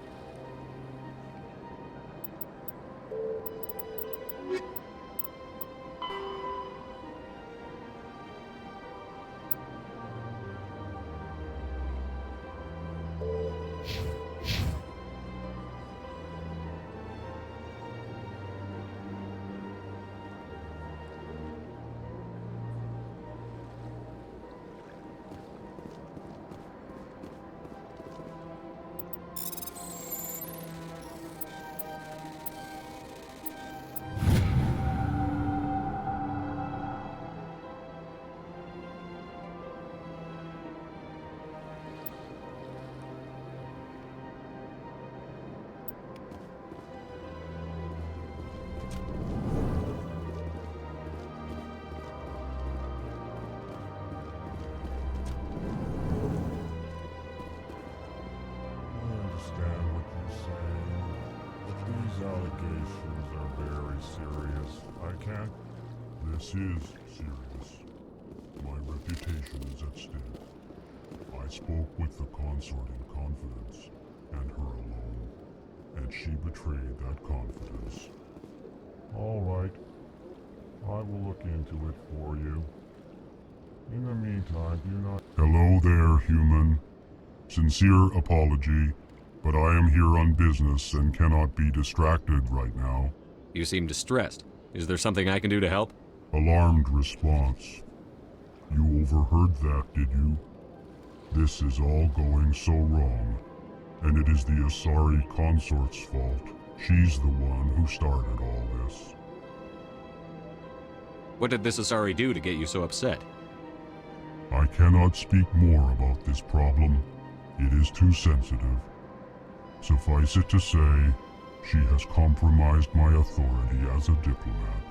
S18: This is serious. My reputation is at stake. I spoke with the consort in confidence, and her alone, and she betrayed that confidence. All right. I will look into it for you. In the meantime, do not... Hello there, human. Sincere apology, but I am here on business and cannot be distracted right now.
S19: You seem distressed. Is there something I can do to help?
S18: Alarmed response. You overheard that, did you? This is all going so wrong, and it is the Asari consort's fault. She's the one who started all this.
S19: What did this Asari do to get you so upset?
S18: I cannot speak more about this problem. It is too sensitive. Suffice it to say, she has compromised my authority as a diplomat.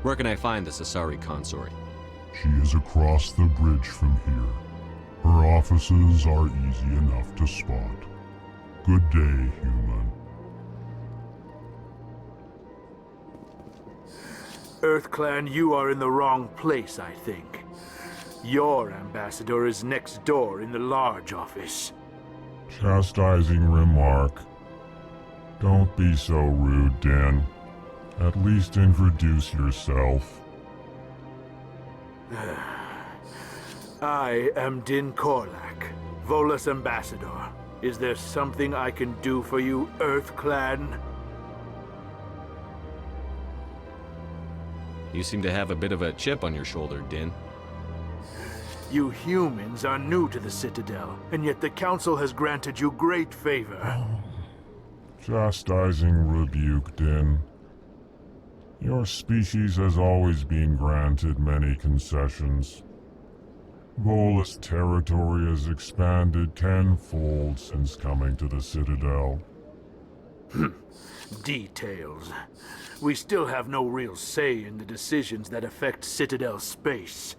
S19: Where can I find this Asari consort?
S18: She is across the bridge from here. Her offices are easy enough to spot. Good day, human.
S20: EarthClan, you are in the wrong place, I think. Your ambassador is next door in the large office.
S18: Chastising remark. Don't be so rude, Din. At least introduce yourself.
S20: I am Din Korlak, Volus ambassador. Is there something I can do for you, EarthClan?
S19: You seem to have a bit of a chip on your shoulder, Din.
S20: You humans are new to the Citadel, and yet the Council has granted you great favor.
S18: Chastising rebuke, Din. Your species has always been granted many concessions. Volus territory has expanded tenfold since coming to the Citadel.
S20: Details. We still have no real say in the decisions that affect Citadel space.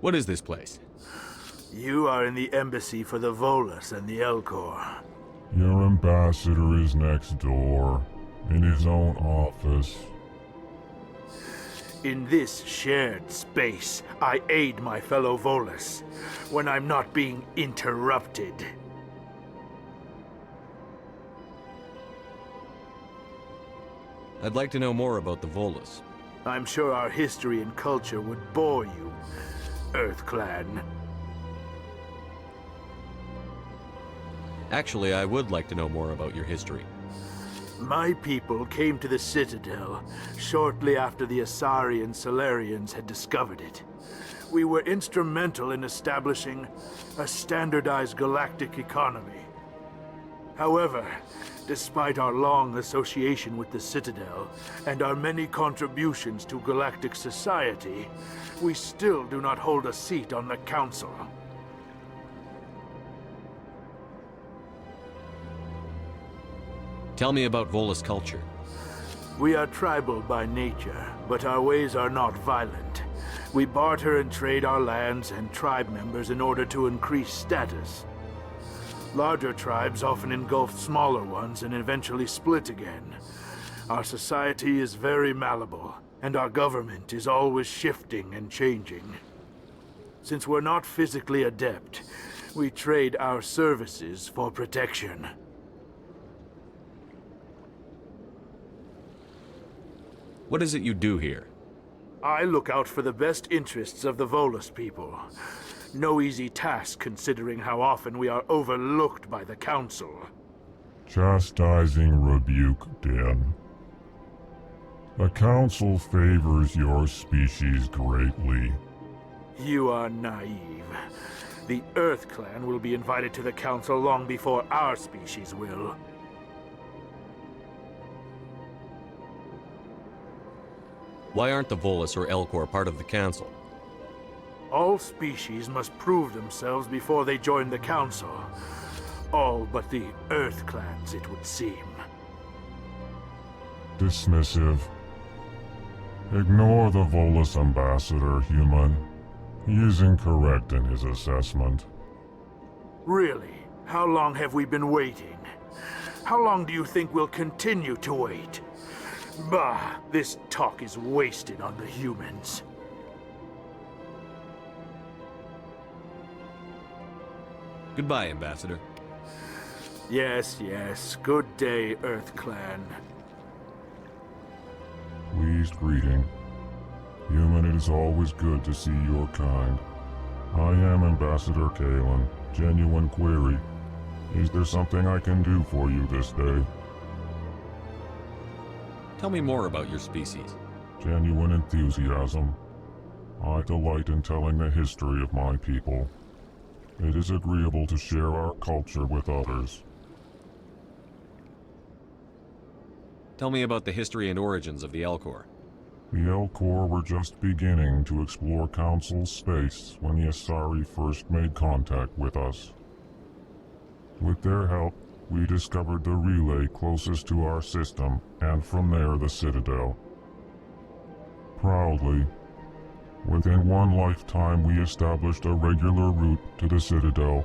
S19: What is this place?
S20: You are in the embassy for the Volus and the Elcor.
S18: Your ambassador is next door, in his own office.
S20: In this shared space, I aid my fellow Volus when I'm not being interrupted.
S3: I'd like to know more about the Volus.
S20: I'm sure our history and culture would bore you, EarthClan.
S3: Actually, I would like to know more about your history.
S20: My people came to the Citadel shortly after the Asari and Solarians had discovered it. We were instrumental in establishing a standardized galactic economy. However, despite our long association with the Citadel and our many contributions to galactic society, we still do not hold a seat on the Council.
S3: Tell me about Volus culture.
S20: We are tribal by nature, but our ways are not violent. We barter and trade our lands and tribe members in order to increase status. Larger tribes often engulf smaller ones and eventually split again. Our society is very malleable, and our government is always shifting and changing. Since we're not physically adept, we trade our services for protection.
S3: What is it you do here?
S20: I look out for the best interests of the Volus people. No easy task considering how often we are overlooked by the Council.
S18: Chastising rebuke, Den. The Council favors your species greatly.
S20: You are naive. The EarthClan will be invited to the Council long before our species will.
S3: Why aren't the Volus or Elcor part of the Council?
S20: All species must prove themselves before they join the Council. All but the EarthClans, it would seem.
S18: Dismissive. Ignore the Volus ambassador, human. He is incorrect in his assessment.
S20: Really? How long have we been waiting? How long do you think we'll continue to wait? Bah, this talk is wasted on the humans.
S3: Goodbye, Ambassador.
S20: Yes, yes. Good day, EarthClan.
S18: Pleased greeting. Human, it is always good to see your kind. I am Ambassador Kalen. Genuine query. Is there something I can do for you this day?
S3: Tell me more about your species.
S18: Genuine enthusiasm. I delight in telling the history of my people. It is agreeable to share our culture with others.
S3: Tell me about the history and origins of the Elcor.
S18: The Elcor were just beginning to explore Council space when the Asari first made contact with us. With their help, we discovered the relay closest to our system, and from there the Citadel. Proudly, within one lifetime we established a regular route to the Citadel,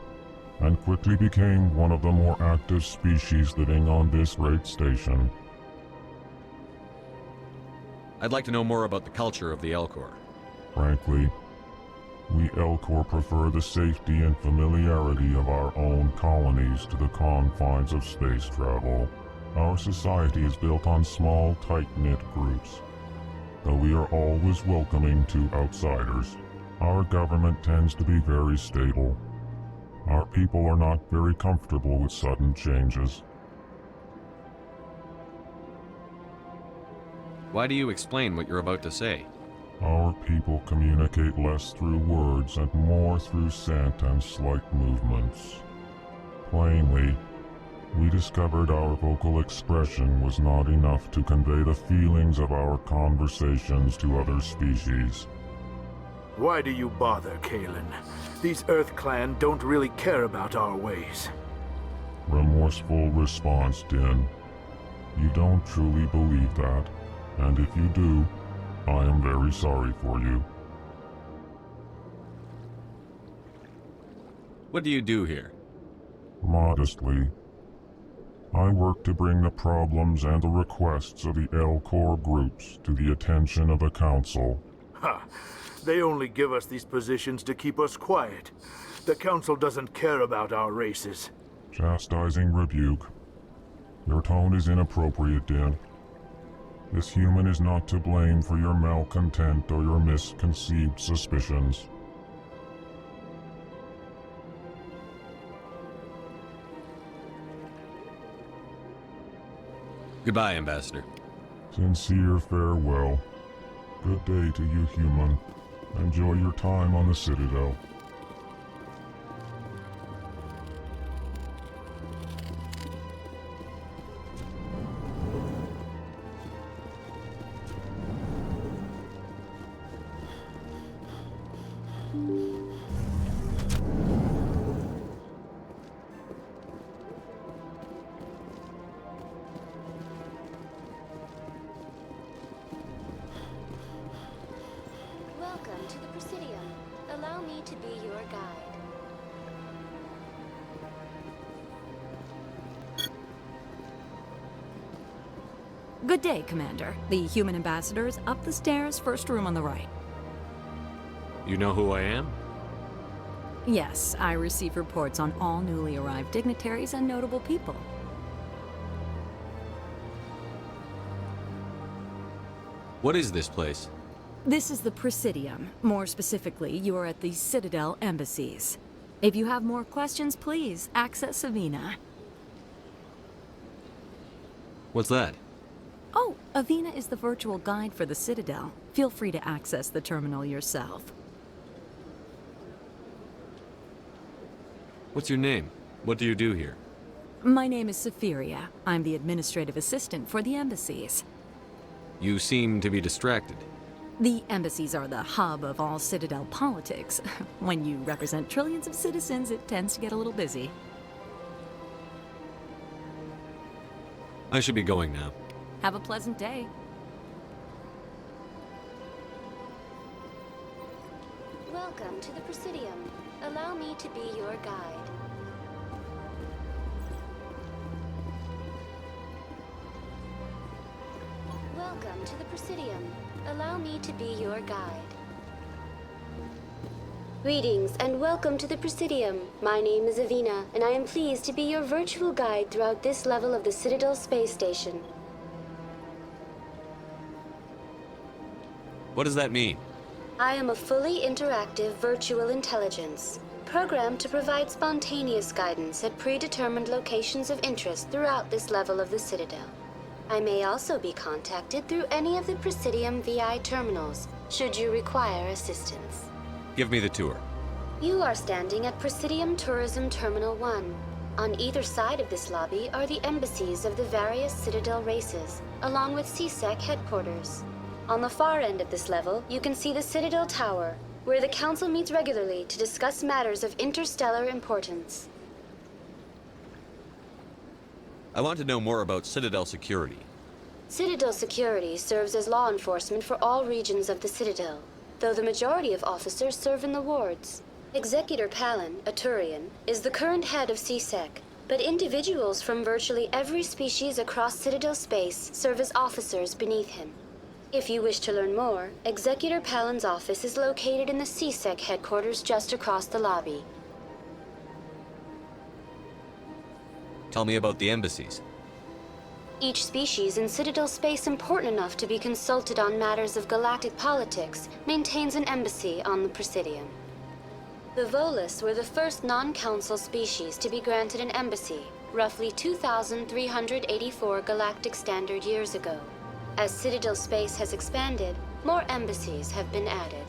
S18: and quickly became one of the more active species living on this great station.
S3: I'd like to know more about the culture of the Elcor.
S18: Frankly, we Elcor prefer the safety and familiarity of our own colonies to the confines of space travel. Our society is built on small, tight-knit groups. Though we are always welcoming to outsiders, our government tends to be very stable. Our people are not very comfortable with sudden changes.
S3: Why do you explain what you're about to say?
S18: Our people communicate less through words and more through scent and slight movements. Plainly, we discovered our vocal expression was not enough to convey the feelings of our conversations to other species.
S20: Why do you bother, Kalen? These EarthClan don't really care about our ways.
S18: Remorseful response, Din. You don't truly believe that, and if you do, I am very sorry for you.
S3: What do you do here?
S18: Modestly, I work to bring the problems and the requests of the Elcor groups to the attention of the Council.
S20: Ha! They only give us these positions to keep us quiet. The Council doesn't care about our races.
S18: Chastising rebuke. Your tone is inappropriate, Din. This human is not to blame for your malcontent or your misconceived suspicions.
S19: Goodbye, Ambassador.
S18: Sincere farewell. Good day to you, human. Enjoy your time on the Citadel.
S21: Welcome to the Presidium. Allow me to be your guide.
S22: Good day, Commander. The human ambassador is up the stairs, first room on the right.
S19: You know who I am?
S22: Yes, I receive reports on all newly arrived dignitaries and notable people.
S19: What is this place?
S22: This is the Presidium. More specifically, you are at the Citadel embassies. If you have more questions, please access Avina.
S19: What's that?
S22: Oh, Avina is the virtual guide for the Citadel. Feel free to access the terminal yourself.
S19: What's your name? What do you do here?
S22: My name is Safiria. I'm the administrative assistant for the embassies.
S19: You seem to be distracted.
S22: The embassies are the hub of all Citadel politics. When you represent trillions of citizens, it tends to get a little busy.
S19: I should be going now.
S22: Have a pleasant day.
S21: Welcome to the Presidium. Allow me to be your guide. Welcome to the Presidium. Allow me to be your guide. Greetings and welcome to the Presidium. My name is Avina, and I am pleased to be your virtual guide throughout this level of the Citadel space station.
S19: What does that mean?
S21: I am a fully interactive virtual intelligence, programmed to provide spontaneous guidance at predetermined locations of interest throughout this level of the Citadel. I may also be contacted through any of the Presidium VI terminals, should you require assistance.
S19: Give me the tour.
S21: You are standing at Presidium Tourism Terminal 1. On either side of this lobby are the embassies of the various Citadel races, along with CSEC headquarters. On the far end of this level, you can see the Citadel Tower, where the Council meets regularly to discuss matters of interstellar importance.
S19: I want to know more about Citadel security.
S21: Citadel security serves as law enforcement for all regions of the Citadel, though the majority of officers serve in the wards. Executor Palin, a Turian, is the current head of CSEC, but individuals from virtually every species across Citadel space serve as officers beneath him. If you wish to learn more, Executor Palin's office is located in the CSEC headquarters just across the lobby.
S19: Tell me about the embassies.
S21: Each species in Citadel space important enough to be consulted on matters of galactic politics maintains an embassy on the Presidium. The Volus were the first non-council species to be granted an embassy, roughly 2,384 galactic standard years ago. As Citadel space has expanded, more embassies have been added.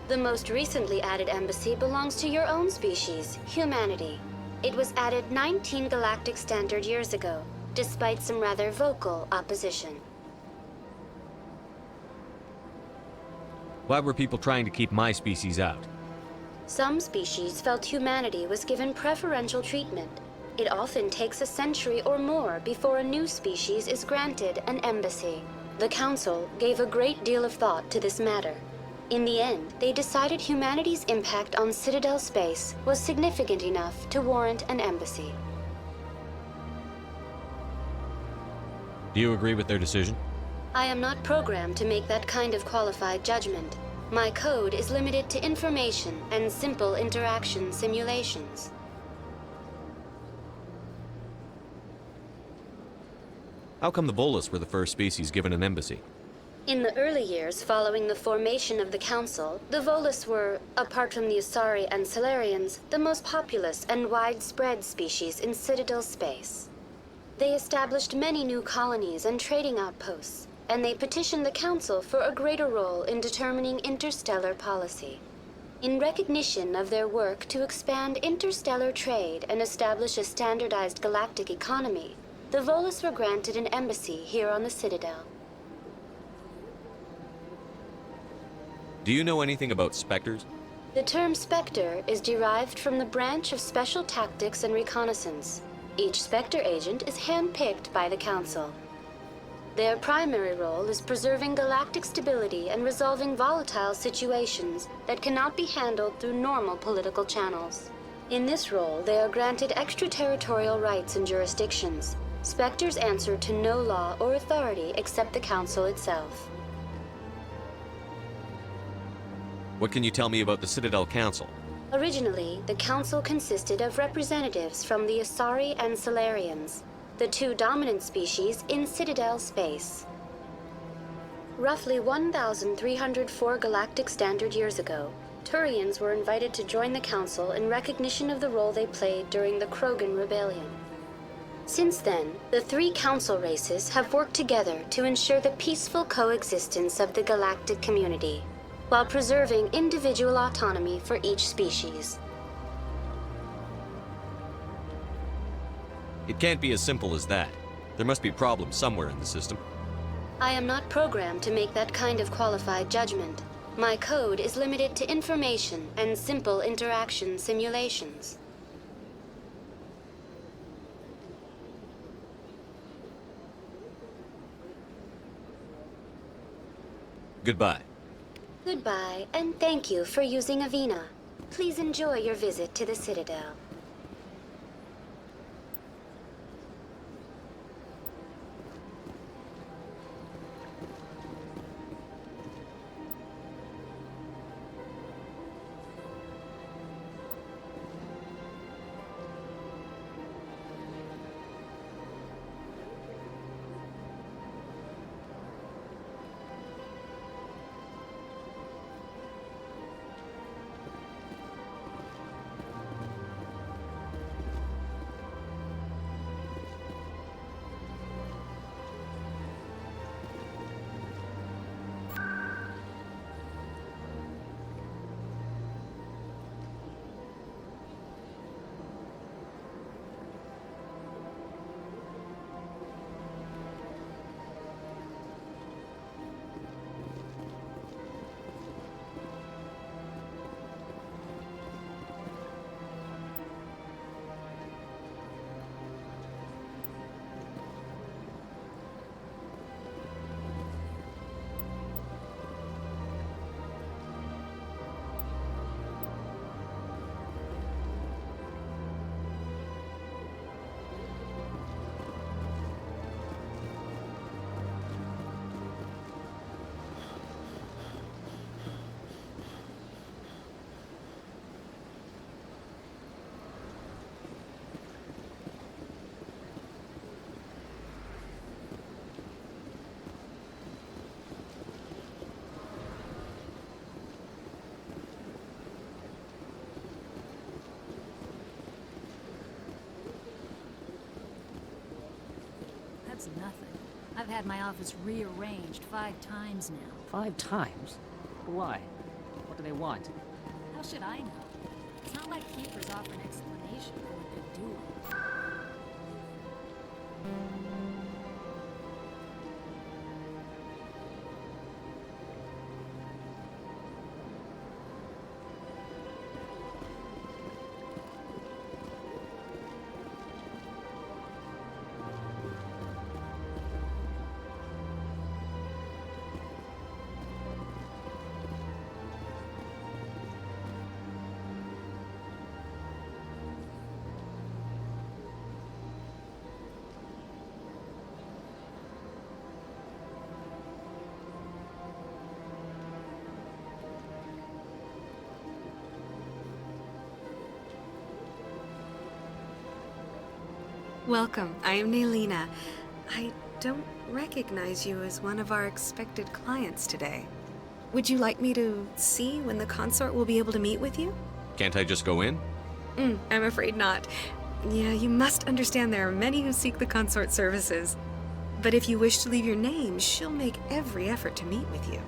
S21: The most recently added embassy belongs to your own species, humanity. It was added 19 galactic standard years ago, despite some rather vocal opposition.
S19: Why were people trying to keep my species out?
S21: Some species felt humanity was given preferential treatment. It often takes a century or more before a new species is granted an embassy. The Council gave a great deal of thought to this matter. In the end, they decided humanity's impact on Citadel space was significant enough to warrant an embassy.
S19: Do you agree with their decision?
S21: I am not programmed to make that kind of qualified judgment. My code is limited to information and simple interaction simulations.
S3: How come the Volus were the first species given an embassy?
S21: In the early years following the formation of the Council, the Volus were, apart from the Asari and Solarians, the most populous and widespread species in Citadel space. They established many new colonies and trading outposts, and they petitioned the Council for a greater role in determining interstellar policy. In recognition of their work to expand interstellar trade and establish a standardized galactic economy, the Volus were granted an embassy here on the Citadel.
S3: Do you know anything about Spectres?
S21: The term Spectre is derived from the branch of Special Tactics and Reconnaissance. Each Spectre agent is handpicked by the Council. Their primary role is preserving galactic stability and resolving volatile situations that cannot be handled through normal political channels. In this role, they are granted extraterritorial rights and jurisdictions. Spectres answer to no law or authority except the Council itself.
S3: What can you tell me about the Citadel Council?
S21: Originally, the Council consisted of representatives from the Asari and Solarians, the two dominant species in Citadel space. Roughly 1,304 galactic standard years ago, Turians were invited to join the Council in recognition of the role they played during the Krogan Rebellion. Since then, the three Council races have worked together to ensure the peaceful coexistence of the galactic community, while preserving individual autonomy for each species.
S3: It can't be as simple as that. There must be problems somewhere in the system.
S21: I am not programmed to make that kind of qualified judgment. My code is limited to information and simple interaction simulations.
S3: Goodbye.
S21: Goodbye, and thank you for using Avina. Please enjoy your visit to the Citadel.
S22: That's nothing. I've had my office rearranged 5 times now.
S2: 5 times? Why? What do they want?
S22: How should I know? It's not like keepers offer an explanation for what they're doing.
S4: Welcome. I am Nelina. I don't recognize you as one of our expected clients today. Would you like me to see when the consort will be able to meet with you?
S19: Can't I just go in?
S4: I'm afraid not. Yeah, you must understand there are many who seek the consort services. But if you wish to leave your name, she'll make every effort to meet with you.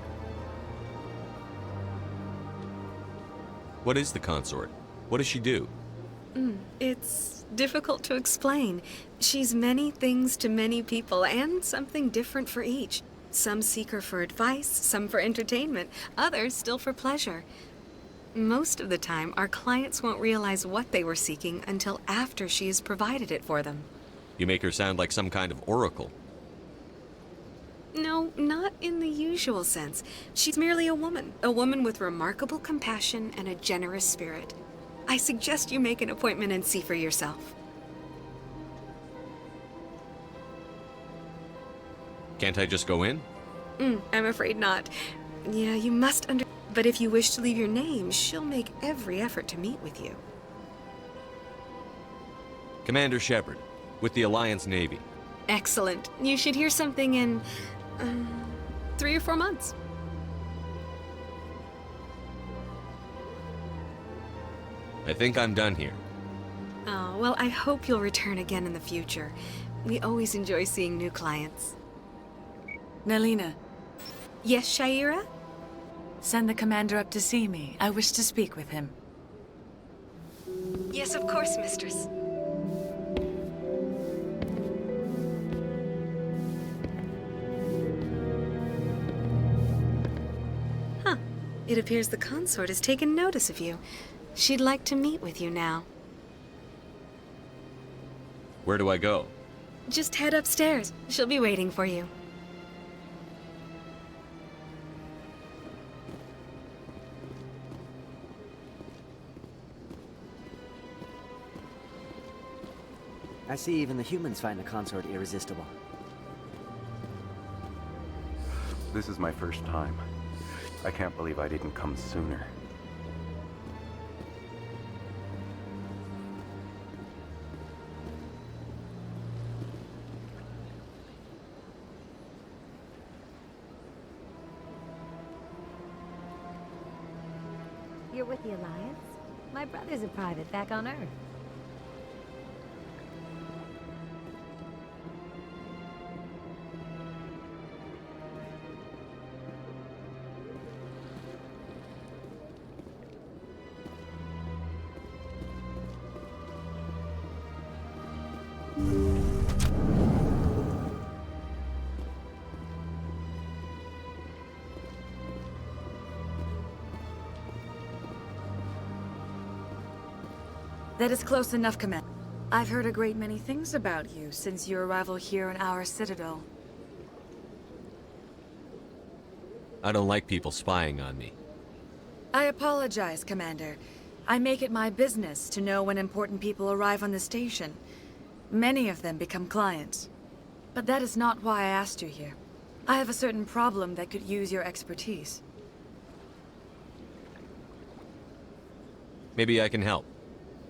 S19: What is the consort? What does she do?
S4: It's difficult to explain. She's many things to many people, and something different for each. Some seek her for advice, some for entertainment, others still for pleasure. Most of the time, our clients won't realize what they were seeking until after she has provided it for them.
S19: You make her sound like some kind of oracle.
S4: No, not in the usual sense. She's merely a woman with remarkable compassion and a generous spirit. I suggest you make an appointment and see for yourself.
S19: Can't I just go in?
S4: I'm afraid not. Yeah, you must But if you wish to leave your name, she'll make every effort to meet with you.
S19: Commander Shepard, with the Alliance Navy.
S4: Excellent. You should hear something in 3 or 4 months.
S19: I think I'm done here.
S4: Oh, well, I hope you'll return again in the future. We always enjoy seeing new clients.
S7: Nalina.
S4: Yes, Shaira?
S7: Send the commander up to see me. I wish to speak with him.
S4: Yes, of course, mistress. Huh. It appears the consort has taken notice of you. She'd like to meet with you now.
S19: Where do I go?
S4: Just head upstairs. She'll be waiting for you.
S23: I see even the humans find the consort irresistible.
S24: This is my first time. I can't believe I didn't come sooner.
S25: You're with the Alliance? My brother's a private back on Earth.
S7: That is close enough, Commander. I've heard a great many things about you since your arrival here in our citadel.
S19: I don't like people spying on me.
S7: I apologize, Commander. I make it my business to know when important people arrive on the station. Many of them become clients. But that is not why I asked you here. I have a certain problem that could use your expertise.
S19: Maybe I can help.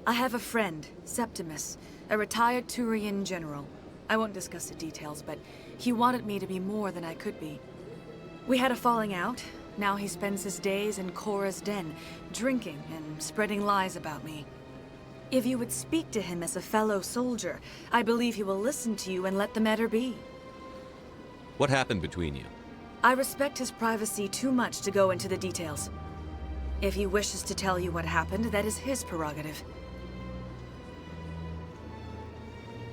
S7: I have a friend, Septimus, a retired Turian general. I won't discuss the details, but he wanted me to be more than I could be. We had a falling out. Now he spends his days in Korra's den, drinking and spreading lies about me. If you would speak to him as a fellow soldier, I believe he will listen to you and let the matter be.
S19: What happened between you?
S7: I respect his privacy too much to go into the details. If he wishes to tell you what happened, that is his prerogative.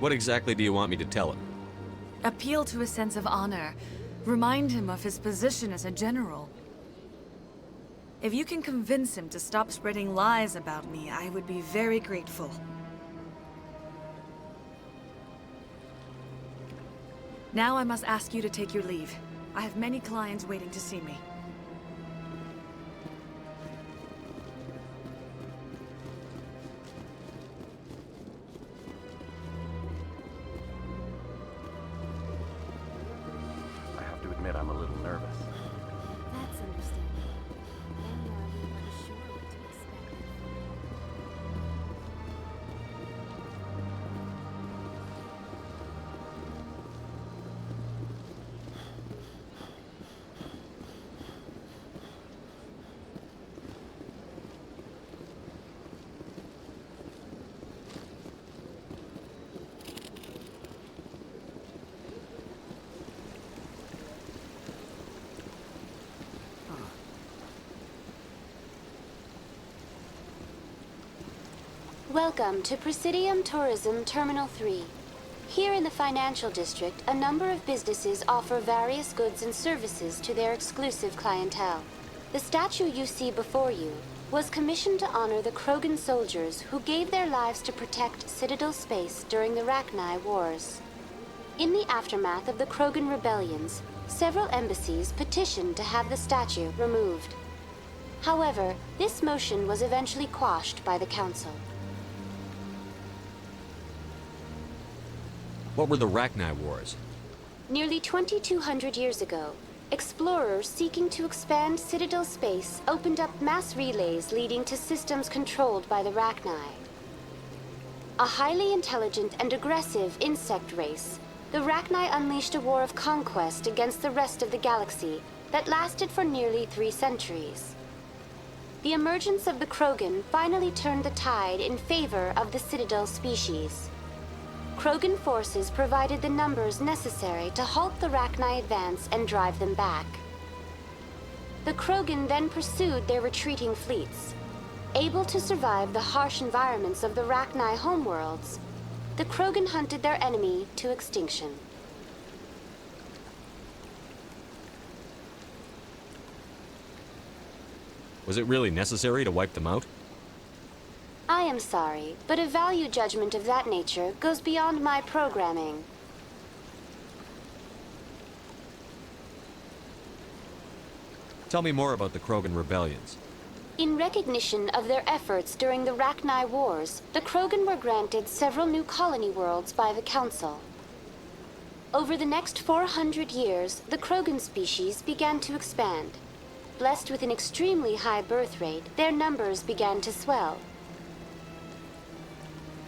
S19: What exactly do you want me to tell him?
S7: Appeal to his sense of honor. Remind him of his position as a general. If you can convince him to stop spreading lies about me, I would be very grateful. Now I must ask you to take your leave. I have many clients waiting to see me.
S24: I have to admit I'm a little nervous.
S25: That's understandable. We weren't sure what to expect.
S21: Welcome to Presidium Tourism Terminal 3. Here in the financial district, a number of businesses offer various goods and services to their exclusive clientele. The statue you see before you was commissioned to honor the Krogan soldiers who gave their lives to protect Citadel space during the Rachni Wars. In the aftermath of the Krogan rebellions, several embassies petitioned to have the statue removed. However, this motion was eventually quashed by the Council.
S19: What were the Rachni Wars?
S21: Nearly 2,200 years ago, explorers seeking to expand Citadel space opened up mass relays leading to systems controlled by the Rachni. A highly intelligent and aggressive insect race, the Rachni unleashed a war of conquest against the rest of the galaxy that lasted for nearly 3 centuries. The emergence of the Krogan finally turned the tide in favor of the Citadel species. Krogan forces provided the numbers necessary to halt the Rachni advance and drive them back. The Krogan then pursued their retreating fleets. Able to survive the harsh environments of the Rachni homeworlds, the Krogan hunted their enemy to extinction.
S19: Was it really necessary to wipe them out?
S21: I am sorry, but a value judgment of that nature goes beyond my programming.
S19: Tell me more about the Krogan rebellions.
S21: In recognition of their efforts during the Rachni Wars, the Krogan were granted several new colony worlds by the Council. Over the next 400 years, the Krogan species began to expand. Blessed with an extremely high birth rate, their numbers began to swell.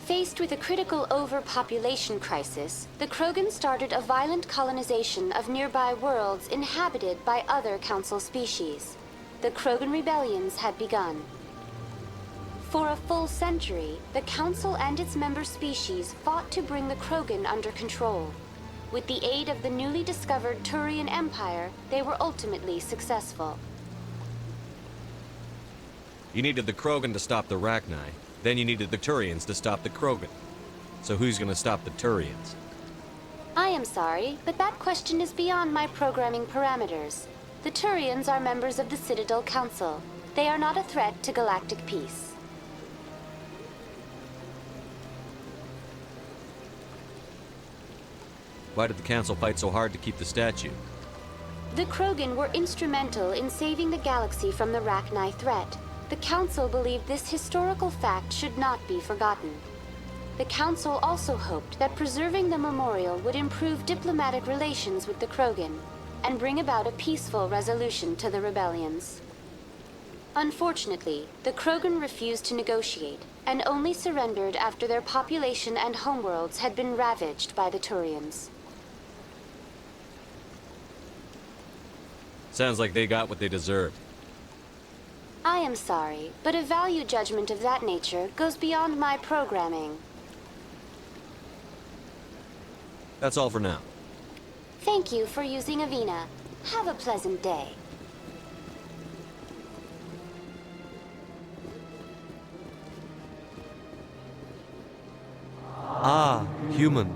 S21: Faced with a critical overpopulation crisis, the Krogan started a violent colonization of nearby worlds inhabited by other Council species. The Krogan rebellions had begun. For a full century, the Council and its member species fought to bring the Krogan under control. With the aid of the newly discovered Turian Empire, they were ultimately successful.
S19: You needed the Krogan to stop the Rachni. Then you needed the Turians to stop the Krogan. So who's gonna stop the Turians?
S21: I am sorry, but that question is beyond my programming parameters. The Turians are members of the Citadel Council. They are not a threat to galactic peace.
S19: Why did the Council fight so hard to keep the statue?
S21: The Krogan were instrumental in saving the galaxy from the Rachni threat. The Council believed this historical fact should not be forgotten. The Council also hoped that preserving the memorial would improve diplomatic relations with the Krogan and bring about a peaceful resolution to the rebellions. Unfortunately, the Krogan refused to negotiate and only surrendered after their population and homeworlds had been ravaged by the Turians.
S19: Sounds like they got what they deserved.
S21: I am sorry, but a value judgment of that nature goes beyond my programming.
S19: That's all for now.
S21: Thank you for using Avina. Have a pleasant day.
S1: Ah, human.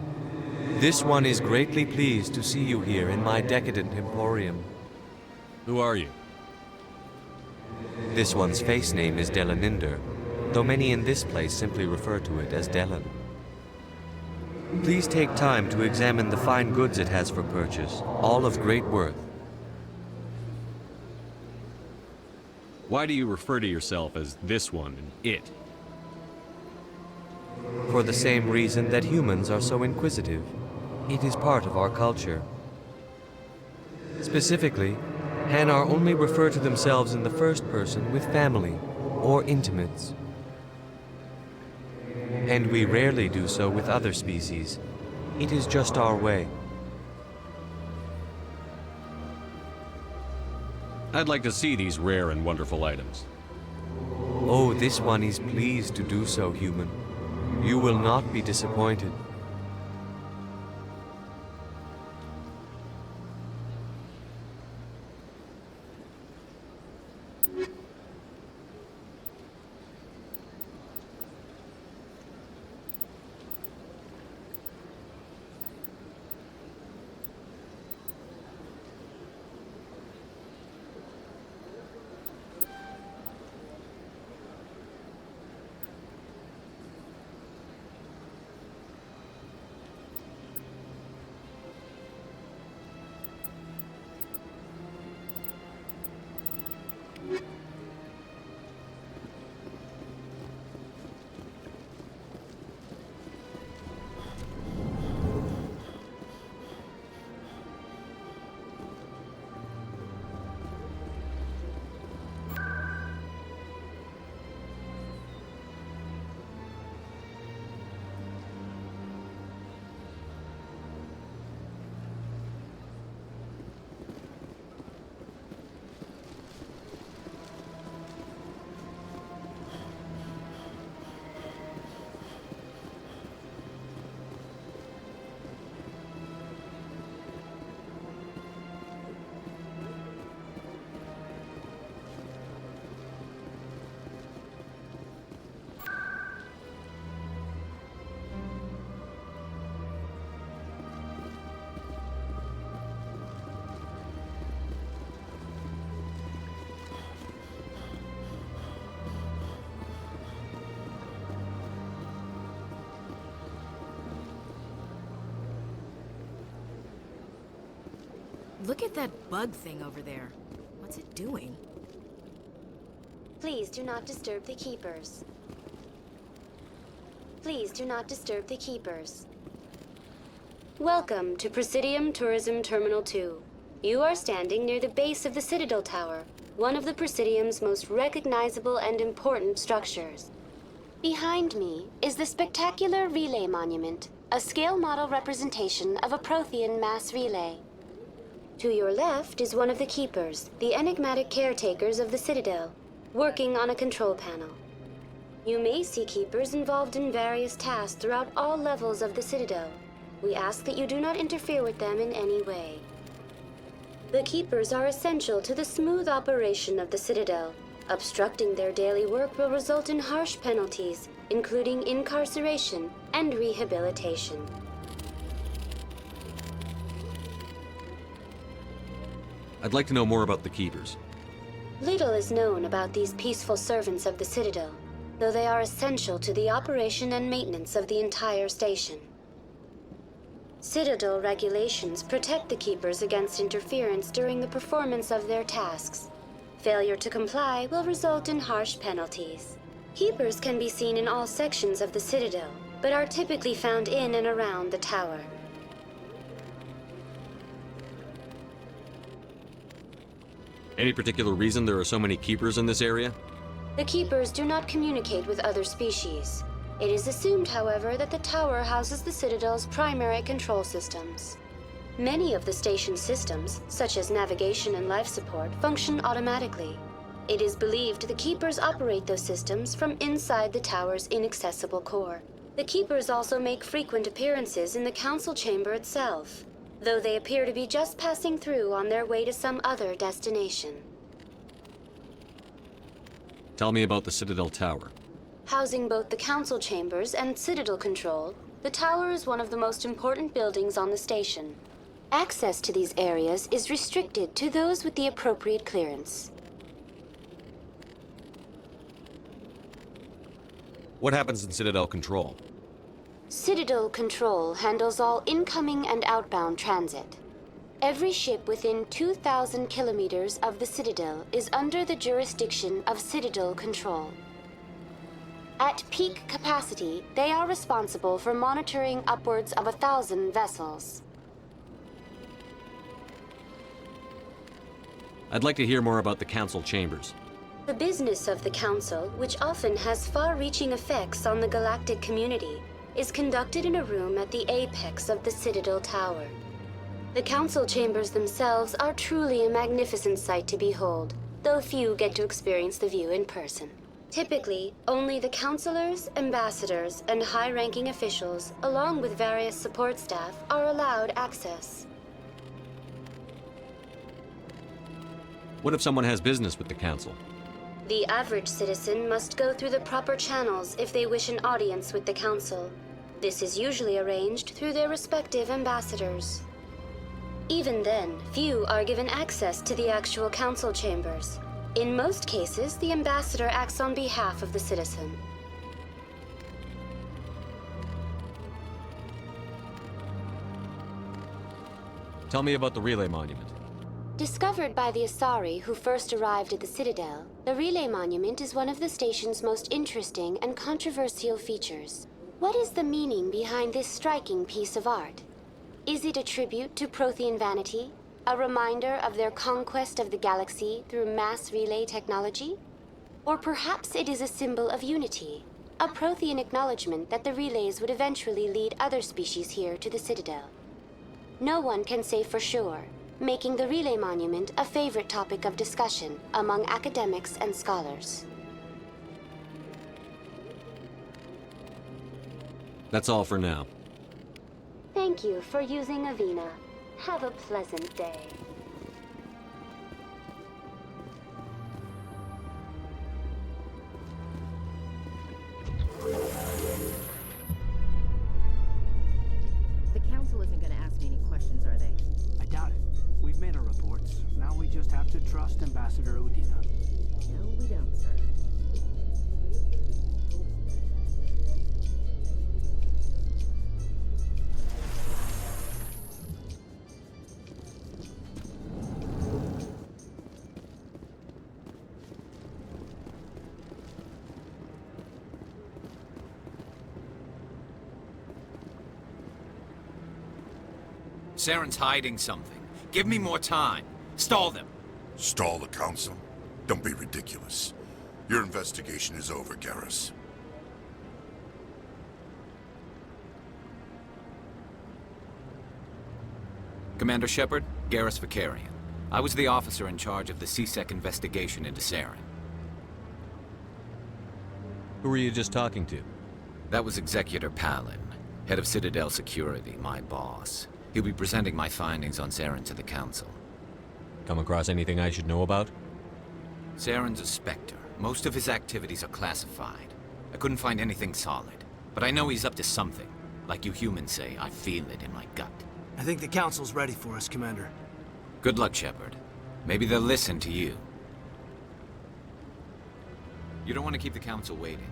S1: This one is greatly pleased to see you here in my decadent emporium.
S19: Who are you?
S1: This one's face name is Delaninder, though many in this place simply refer to it as Delan. Please take time to examine the fine goods it has for purchase, all of great worth.
S19: Why do you refer to yourself as this one and it?
S1: For the same reason that humans are so inquisitive. It is part of our culture. Specifically, Hanar only refer to themselves in the first person with family or intimates. And we rarely do so with other species. It is just our way.
S19: I'd like to see these rare and wonderful items.
S1: Oh, this one is pleased to do so, human. You will not be disappointed.
S5: Look at that bug thing over there. What's it doing?
S21: Please do not disturb the Keepers. Please do not disturb the Keepers. Welcome to Presidium Tourism Terminal 2. You are standing near the base of the Citadel Tower, one of the Presidium's most recognizable and important structures. Behind me is the spectacular Relay Monument, a scale model representation of a Prothean mass relay. To your left is one of the Keepers, the enigmatic caretakers of the Citadel, working on a control panel. You may see Keepers involved in various tasks throughout all levels of the Citadel. We ask that you do not interfere with them in any way. The Keepers are essential to the smooth operation of the Citadel. Obstructing their daily work will result in harsh penalties, including incarceration and rehabilitation.
S19: I'd like to know more about the Keepers.
S21: Little is known about these peaceful servants of the Citadel, though they are essential to the operation and maintenance of the entire station. Citadel regulations protect the Keepers against interference during the performance of their tasks. Failure to comply will result in harsh penalties. Keepers can be seen in all sections of the Citadel, but are typically found in and around the tower.
S19: Any particular reason there are so many Keepers in this area?
S21: The Keepers do not communicate with other species. It is assumed, however, that the tower houses the Citadel's primary control systems. Many of the station's systems, such as navigation and life support, function automatically. It is believed the Keepers operate those systems from inside the tower's inaccessible core. The Keepers also make frequent appearances in the Council Chamber itself, though they appear to be just passing through on their way to some other destination.
S19: Tell me about the Citadel Tower.
S21: Housing both the Council Chambers and Citadel Control, the tower is one of the most important buildings on the station. Access to these areas is restricted to those with the appropriate clearance.
S19: What happens in Citadel Control?
S21: Citadel Control handles all incoming and outbound transit. Every ship within 2,000 kilometers of the Citadel is under the jurisdiction of Citadel Control. At peak capacity, they are responsible for monitoring upwards of 1,000 vessels.
S19: I'd like to hear more about the Council Chambers.
S21: The business of the Council, which often has far-reaching effects on the galactic community, is conducted in a room at the apex of the Citadel Tower. The Council Chambers themselves are truly a magnificent sight to behold, though few get to experience the view in person. Typically, only the councilors, ambassadors, and high-ranking officials, along with various support staff, are allowed access.
S19: What if someone has business with the Council?
S21: The average citizen must go through the proper channels if they wish an audience with the Council. This is usually arranged through their respective ambassadors. Even then, few are given access to the actual Council Chambers. In most cases, the ambassador acts on behalf of the citizen.
S19: Tell me about the Relay Monument.
S21: Discovered by the Asari who first arrived at the Citadel, the Relay Monument is one of the station's most interesting and controversial features. What is the meaning behind this striking piece of art? Is it a tribute to Prothean vanity? A reminder of their conquest of the galaxy through mass relay technology? Or perhaps it is a symbol of unity, a Prothean acknowledgement that the relays would eventually lead other species here to the Citadel. No one can say for sure, making the Relay Monument a favorite topic of discussion among academics and scholars.
S19: That's all for now.
S21: Thank you for using Avina. Have a pleasant day.
S5: The Council isn't going to ask me any questions, are they?
S9: I doubt it. We've made our reports. Now we just have to trust Ambassador Udina.
S5: No, we don't, sir.
S10: Saren's hiding something. Give me more time. Stall them.
S11: Stall the Council? Don't be ridiculous. Your investigation is over, Garrus.
S10: Commander Shepard, Garrus Vicarian. I was the officer in charge of the CSEC investigation into Saren.
S19: Who were you just talking to?
S10: That was Executor Palin, head of Citadel Security, my boss. He'll be presenting my findings on Saren to the Council.
S19: Come across anything I should know about?
S10: Saren's a Spectre. Most of his activities are classified. I couldn't find anything solid, but I know he's up to something. Like you humans say, I feel it in my gut.
S9: I think the Council's ready for us, Commander.
S10: Good luck, Shepard. Maybe they'll listen to you. You don't want to keep the Council waiting.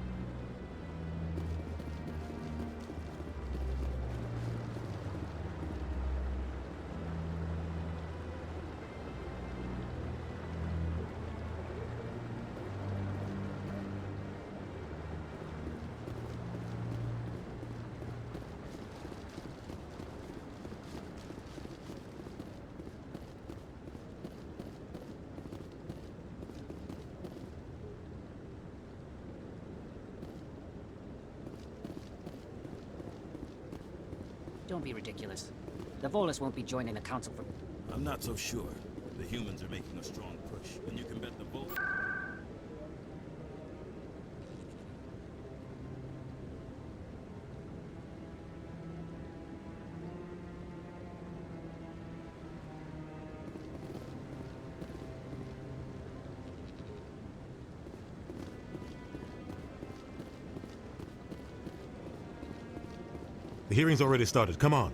S13: Don't be ridiculous. The Volus won't be joining the Council for...
S14: I'm not so sure. The humans are making a strong push, and you can bet the Volus...
S12: The hearing's already started. Come on.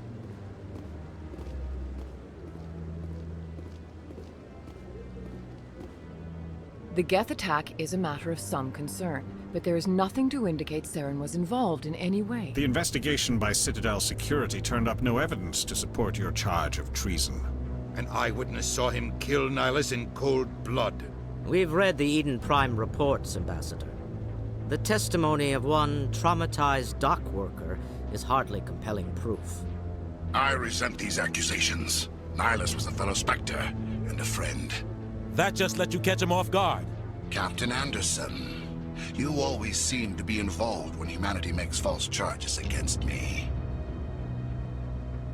S17: The Geth attack is a matter of some concern, but there is nothing to indicate Saren was involved in any way.
S15: The investigation by Citadel Security turned up no evidence to support your charge of treason.
S8: An eyewitness saw him kill Nihilus in cold blood.
S16: We've read the Eden Prime reports, Ambassador. The testimony of one traumatized dock worker is hardly compelling proof.
S11: I resent these accusations. Nihilus was a fellow Spectre and a friend.
S12: That just let you catch him off guard.
S11: Captain Anderson, you always seem to be involved when humanity makes false charges against me.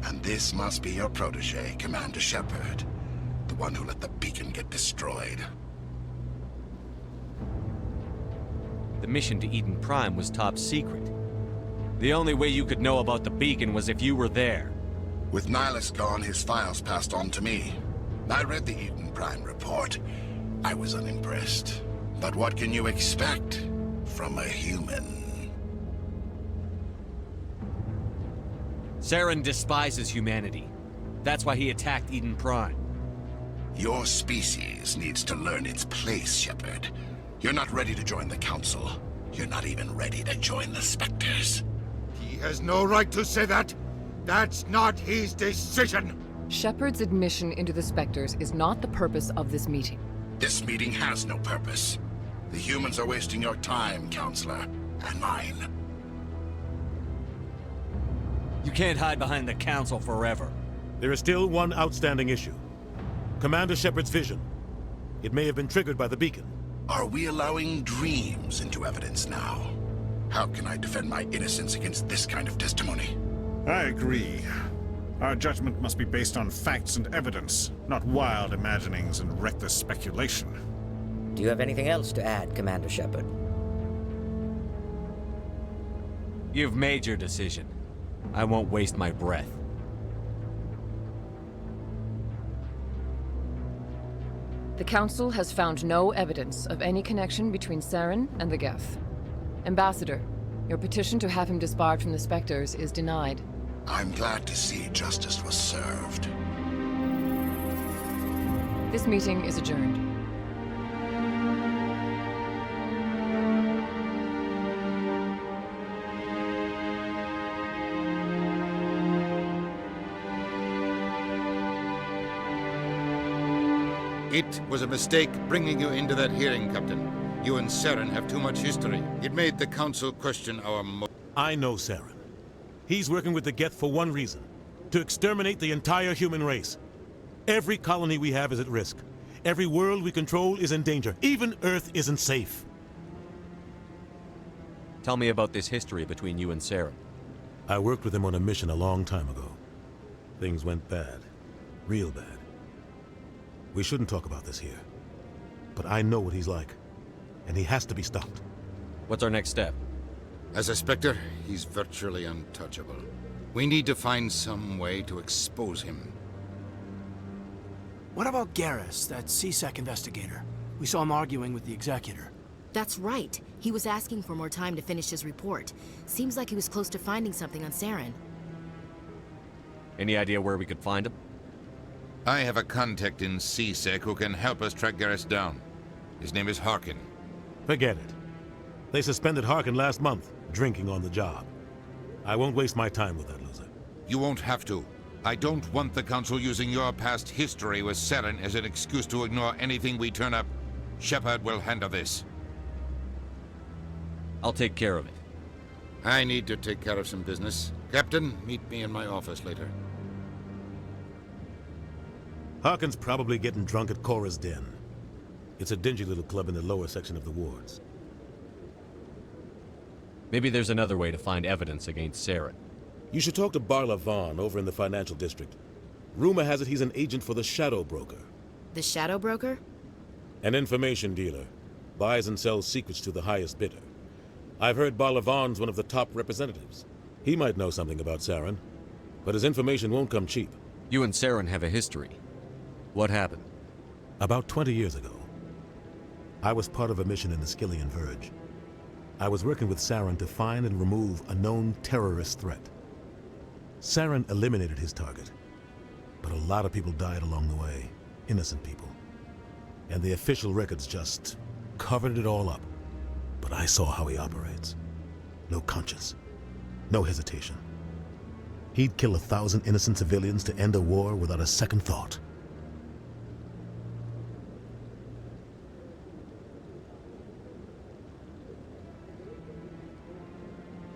S11: And this must be your protege, Commander Shepard, the one who let the beacon get destroyed.
S19: The mission to Eden Prime was top secret. The only way you could know about the beacon was if you were there.
S11: With Nihilus gone, his files passed on to me. I read the Eden Prime report. I was unimpressed. But what can you expect from a human?
S19: Saren despises humanity. That's why he attacked Eden Prime.
S11: Your species needs to learn its place, Shepard. You're not ready to join the Council. You're not even ready to join the Spectres.
S8: He has no right to say that. That's not his decision.
S17: Shepard's admission into the Spectres is not the purpose of this meeting.
S11: This meeting has no purpose. The humans are wasting your time, Counselor, and mine.
S19: You can't hide behind the Council forever.
S12: There is still one outstanding issue. Commander Shepard's vision. It may have been triggered by the beacon.
S11: Are we allowing dreams into evidence now? How can I defend my innocence against this kind of testimony?
S15: I agree. Our judgment must be based on facts and evidence, not wild imaginings and reckless speculation.
S16: Do you have anything else to add, Commander Shepard?
S19: You've made your decision. I won't waste my breath.
S17: The Council has found no evidence of any connection between Saren and the Geth. Ambassador, your petition to have him disbarred from the Spectres is denied.
S11: I'm glad to see justice was served.
S17: This meeting is adjourned.
S8: It was a mistake bringing you into that hearing, Captain. You and Saren have too much history. It made the Council question our
S12: I know Saren. He's working with the Geth for one reason. to exterminate the entire human race. Every colony we have is at risk. Every world we control is in danger. Even Earth isn't safe.
S19: Tell me about this history between you and Saren.
S12: I worked with him on a mission a long time ago. Things went bad. Real bad. We shouldn't talk about this here. But I know what he's like. And he has to be stopped.
S19: What's our next step?
S8: As a Spectre, he's virtually untouchable. We need to find some way to expose him.
S9: What about Garrus, that CSEC investigator? We saw him arguing with the Executor.
S5: That's right. He was asking for more time to finish his report. Seems like he was close to finding something on Saren.
S19: Any idea where we could find him?
S8: I have a contact in CSEC who can help us track Garrus down. His name is Harkin.
S12: Forget it. They suspended Harkin last month, drinking on the job. I won't waste my time with that loser.
S8: You won't have to. I don't want the Council using your past history with Saren as an excuse to ignore anything we turn up. Shepard will handle this.
S19: I'll take care of it.
S8: I need to take care of some business. Captain, meet me in my office later.
S12: Harkin's probably getting drunk at Cora's Den. It's a dingy little club in the lower section of the wards.
S19: Maybe there's another way to find evidence against Saren.
S12: You should talk to Barla Vaughn over in the financial district. Rumor has it he's an agent for the Shadow Broker.
S5: The Shadow Broker?
S12: An information dealer. Buys and sells secrets to the highest bidder. I've heard Barla Vaughn's one of the top representatives. He might know something about Saren, but his information won't come cheap.
S19: You and Saren have a history. What happened?
S12: About 20 years ago, I was part of a mission in the Skillian Verge. I was working with Saren to find and remove a known terrorist threat. Saren eliminated his target, but a lot of people died along the way, innocent people. And the official records just covered it all up. But I saw how he operates. No conscience, no hesitation. He'd kill 1,000 innocent civilians to end a war without a second thought.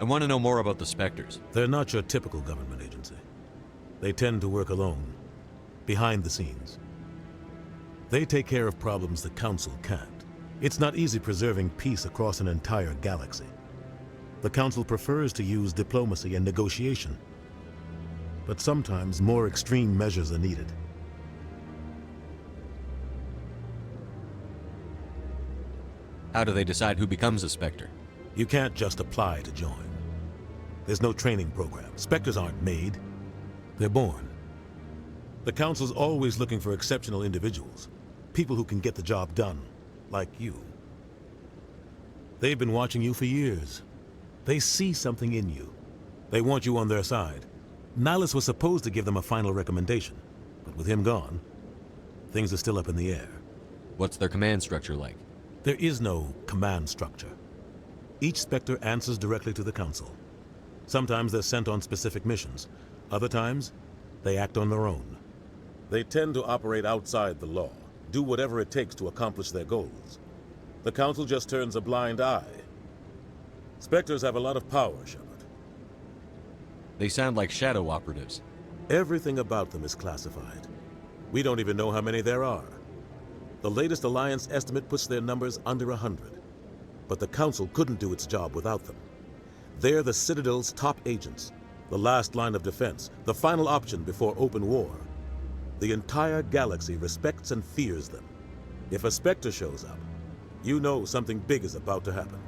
S19: I want to know more about the Spectres.
S12: They're not your typical government agency. They tend to work alone, behind the scenes. They take care of problems the Council can't. It's not easy preserving peace across an entire galaxy. The Council prefers to use diplomacy and negotiation. But sometimes more extreme measures are needed.
S19: How do they decide who becomes a Spectre?
S12: You can't just apply to join. There's no training program. Spectres aren't made. They're born. The Council's always looking for exceptional individuals. People who can get the job done. Like you. They've been watching you for years. They see something in you. They want you on their side. Nihilus was supposed to give them a final recommendation, but with him gone, things are still up in the air.
S19: What's their command structure like?
S12: There is no command structure. Each Spectre answers directly to the Council. Sometimes they're sent on specific missions. Other times, they act on their own. They tend to operate outside the law, do whatever it takes to accomplish their goals. The Council just turns a blind eye. Spectres have a lot of power, Shepard.
S19: They sound like shadow operatives.
S12: Everything about them is classified. We don't even know how many there are. The latest Alliance estimate puts their numbers under 100. But the Council couldn't do its job without them. They're the Citadel's top agents, the last line of defense, the final option before open war. The entire galaxy respects and fears them. If a Spectre shows up, you know something big is about to happen.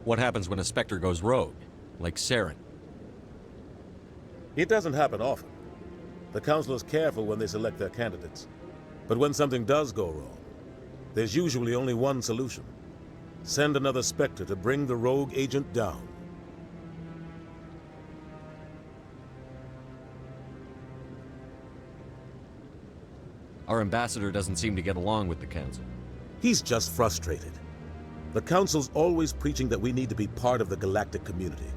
S19: What happens when a Spectre goes rogue, like Saren?
S12: It doesn't happen often. The Council is careful when they select their candidates. But when something does go wrong, there's usually only one solution. Send another Spectre to bring the rogue agent down.
S19: Our ambassador doesn't seem to get along with the Council.
S12: He's just frustrated. The Council's always preaching that we need to be part of the galactic community.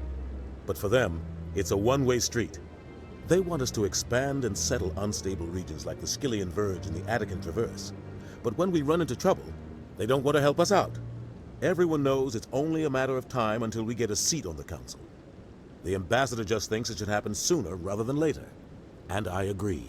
S12: But for them, it's a one-way street. They want us to expand and settle unstable regions like the Skillian Verge and the Attican Traverse. But when we run into trouble, they don't want to help us out. Everyone knows it's only a matter of time until we get a seat on the Council. The ambassador just thinks it should happen sooner rather than later. And I agree.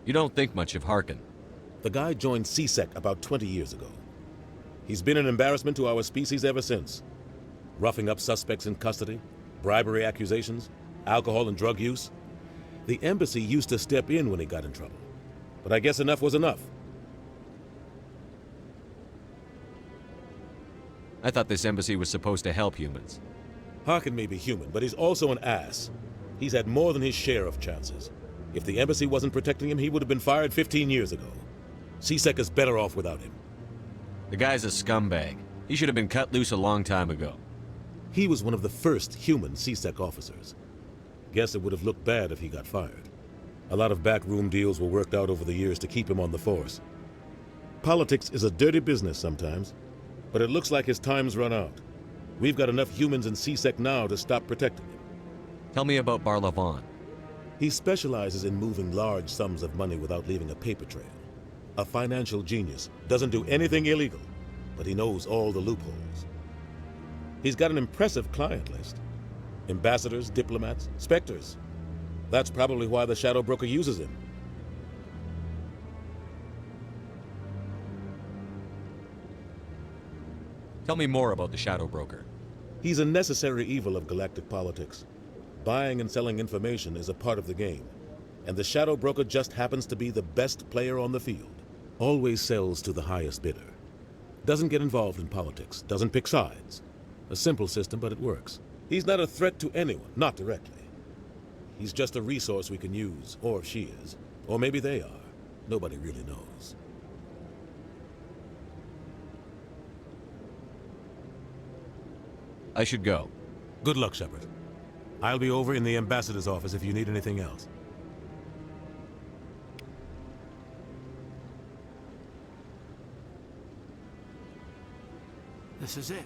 S19: You don't think much of Harkin.
S12: The guy joined CSEC about 20 years ago. He's been an embarrassment to our species ever since. Roughing up suspects in custody, bribery accusations, alcohol and drug use. The embassy used to step in when he got in trouble. But I guess enough was enough.
S19: I thought this embassy was supposed to help humans.
S12: Harkin may be human, but he's also an ass. He's had more than his share of chances. If the embassy wasn't protecting him, he would have been fired 15 years ago. CSEC is better off without him.
S19: The guy's a scumbag. He should have been cut loose a long time ago.
S12: He was one of the first human CSEC officers. Guess it would have looked bad if he got fired. A lot of backroom deals were worked out over the years to keep him on the force. Politics is a dirty business sometimes, but it looks like his time's run out. We've got enough humans in CSEC now to stop protecting him.
S19: Tell me about Barlavon.
S12: He specializes in moving large sums of money without leaving a paper trail. A financial genius, doesn't do anything illegal, but he knows all the loopholes. He's got an impressive client list. Ambassadors, diplomats, specters. That's probably why the Shadow Broker uses him.
S19: Tell me more about the Shadow Broker.
S12: He's a necessary evil of galactic politics. Buying and selling information is a part of the game, and the Shadow Broker just happens to be the best player on the field. Always sells to the highest bidder. Doesn't get involved in politics, doesn't pick sides. A simple system, but it works. He's not a threat to anyone, not directly. He's just a resource we can use, or she is. Or maybe they are. Nobody really knows.
S19: I should go.
S12: Good luck, Shepard. I'll be over in the ambassador's office if you need anything else.
S9: This is it.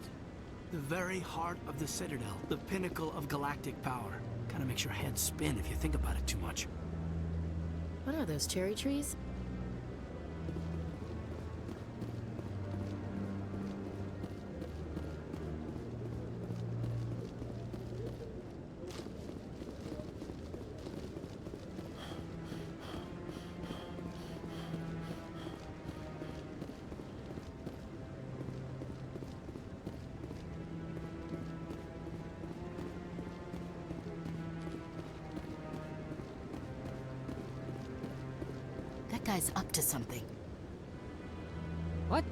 S9: The very heart of the Citadel, the pinnacle of galactic power. Kinda makes your head spin if you think about it too much.
S5: What are those, cherry trees? That guy's up to something.
S13: What?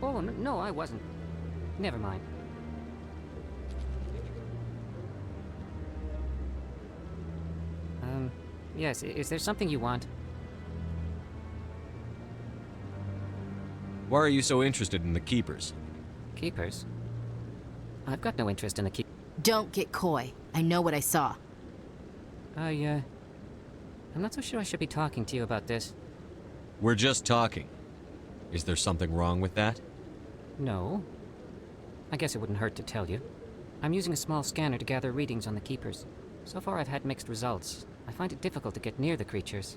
S13: Oh, no, I wasn't. Never mind. Yes, is there something you want?
S19: Why are you so interested in the Keepers?
S13: Keepers? I've got no interest in the
S5: Don't get coy. I know what I saw.
S13: I'm not so sure I should be talking to you about this.
S19: We're just talking. Is there something wrong with that?
S13: No. I guess it wouldn't hurt to tell you. I'm using a small scanner to gather readings on the Keepers. So far I've had mixed results. I find it difficult to get near the creatures.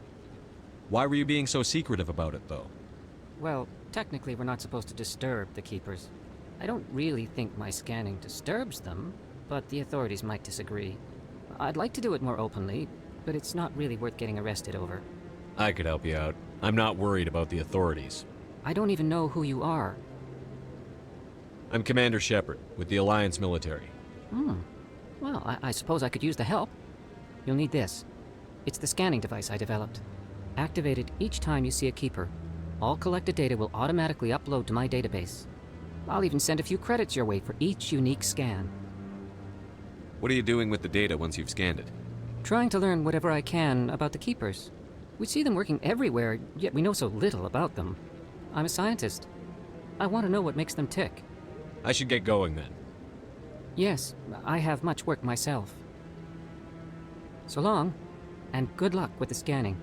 S19: Why were you being so secretive about it, though?
S13: Well, technically we're not supposed to disturb the Keepers. I don't really think my scanning disturbs them, but the authorities might disagree. I'd like to do it more openly, but it's not really worth getting arrested over.
S19: I could help you out. I'm not worried about the authorities.
S13: I don't even know who you are.
S19: I'm Commander Shepard, with the Alliance military.
S13: Well, I suppose I could use the help. You'll need this. It's the scanning device I developed. Activate it each time you see a Keeper. All collected data will automatically upload to my database. I'll even send a few credits your way for each unique scan.
S19: What are you doing with the data once you've scanned it?
S13: Trying to learn whatever I can about the Keepers. We see them working everywhere, yet we know so little about them. I'm a scientist. I want to know what makes them tick.
S19: I should get going then.
S13: Yes, I have much work myself. So long, and good luck with the scanning.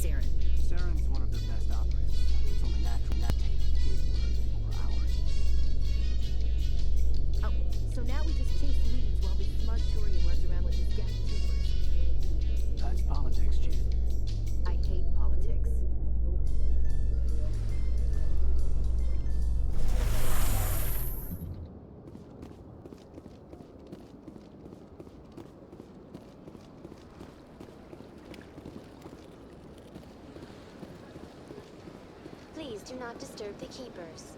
S22: Saren.
S9: Saren's one of their best operators. It's only natural that take his word over ours.
S22: Oh, so now we just chase leads while this smug Turian runs around with his gang of troopers.
S9: That's politics, Chief.
S22: I hate politics.
S21: Please do not disturb the keepers.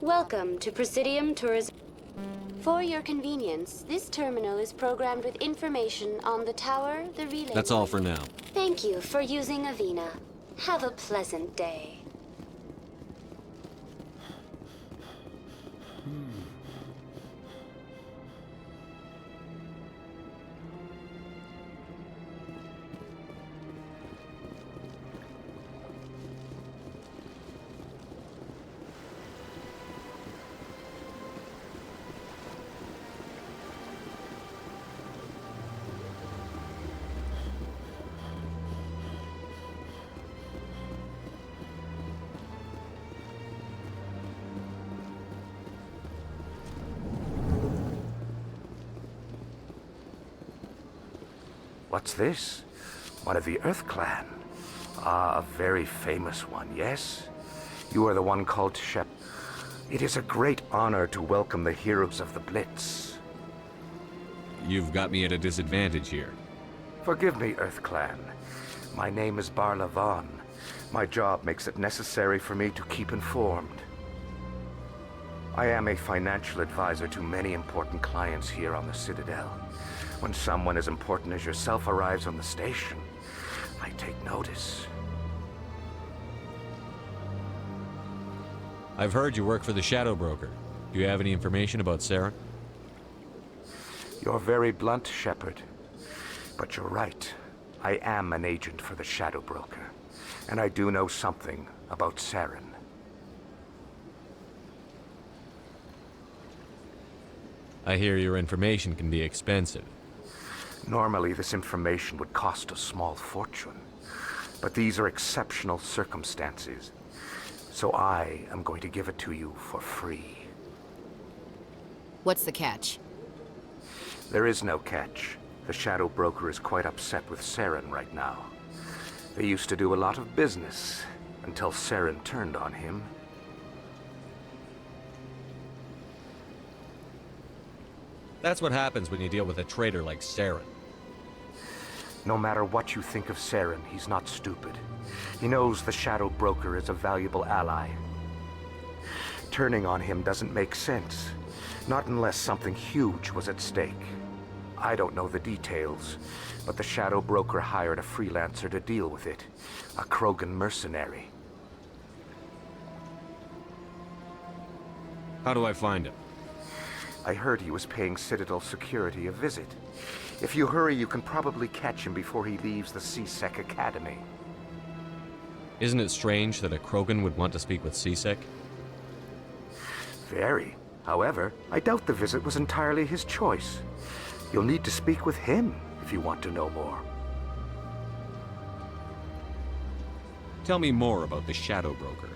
S21: Welcome to Presidium Tourism. For your convenience, this terminal is programmed with information on the tower, the relay.
S19: That's all for now.
S21: Thank you for using Avina. Have a pleasant day.
S2: What's this? One of the Earth Clan. Ah, a very famous one, yes? You are the one called Shepard. It is a great honor to welcome the heroes of the Blitz.
S19: You've got me at a disadvantage here.
S2: Forgive me, Earth Clan. My name is Barla Vaughn. My job makes it necessary for me to keep informed. I am a financial advisor to many important clients here on the Citadel. When someone as important as yourself arrives on the station, I take notice.
S19: I've heard you work for the Shadow Broker. Do you have any information about Saren?
S2: You're very blunt, Shepard. But you're right. I am an agent for the Shadow Broker. And I do know something about Saren.
S19: I hear your information can be expensive.
S2: Normally, this information would cost a small fortune. But these are exceptional circumstances. So I am going to give it to you for free.
S5: What's the catch?
S2: There is no catch. The Shadow Broker is quite upset with Saren right now. They used to do a lot of business until Saren turned on him.
S19: That's what happens when you deal with a traitor like Saren.
S2: No matter what you think of Saren, he's not stupid. He knows the Shadow Broker is a valuable ally. Turning on him doesn't make sense. Not unless something huge was at stake. I don't know the details, but the Shadow Broker hired a freelancer to deal with it. A Krogan mercenary.
S19: How do I find him?
S2: I heard he was paying Citadel security a visit. If you hurry, you can probably catch him before he leaves the C-Sec Academy.
S19: Isn't it strange that a Krogan would want to speak with C-Sec?
S2: Very. However, I doubt the visit was entirely his choice. You'll need to speak with him if you want to know more.
S19: Tell me more about the Shadow Broker.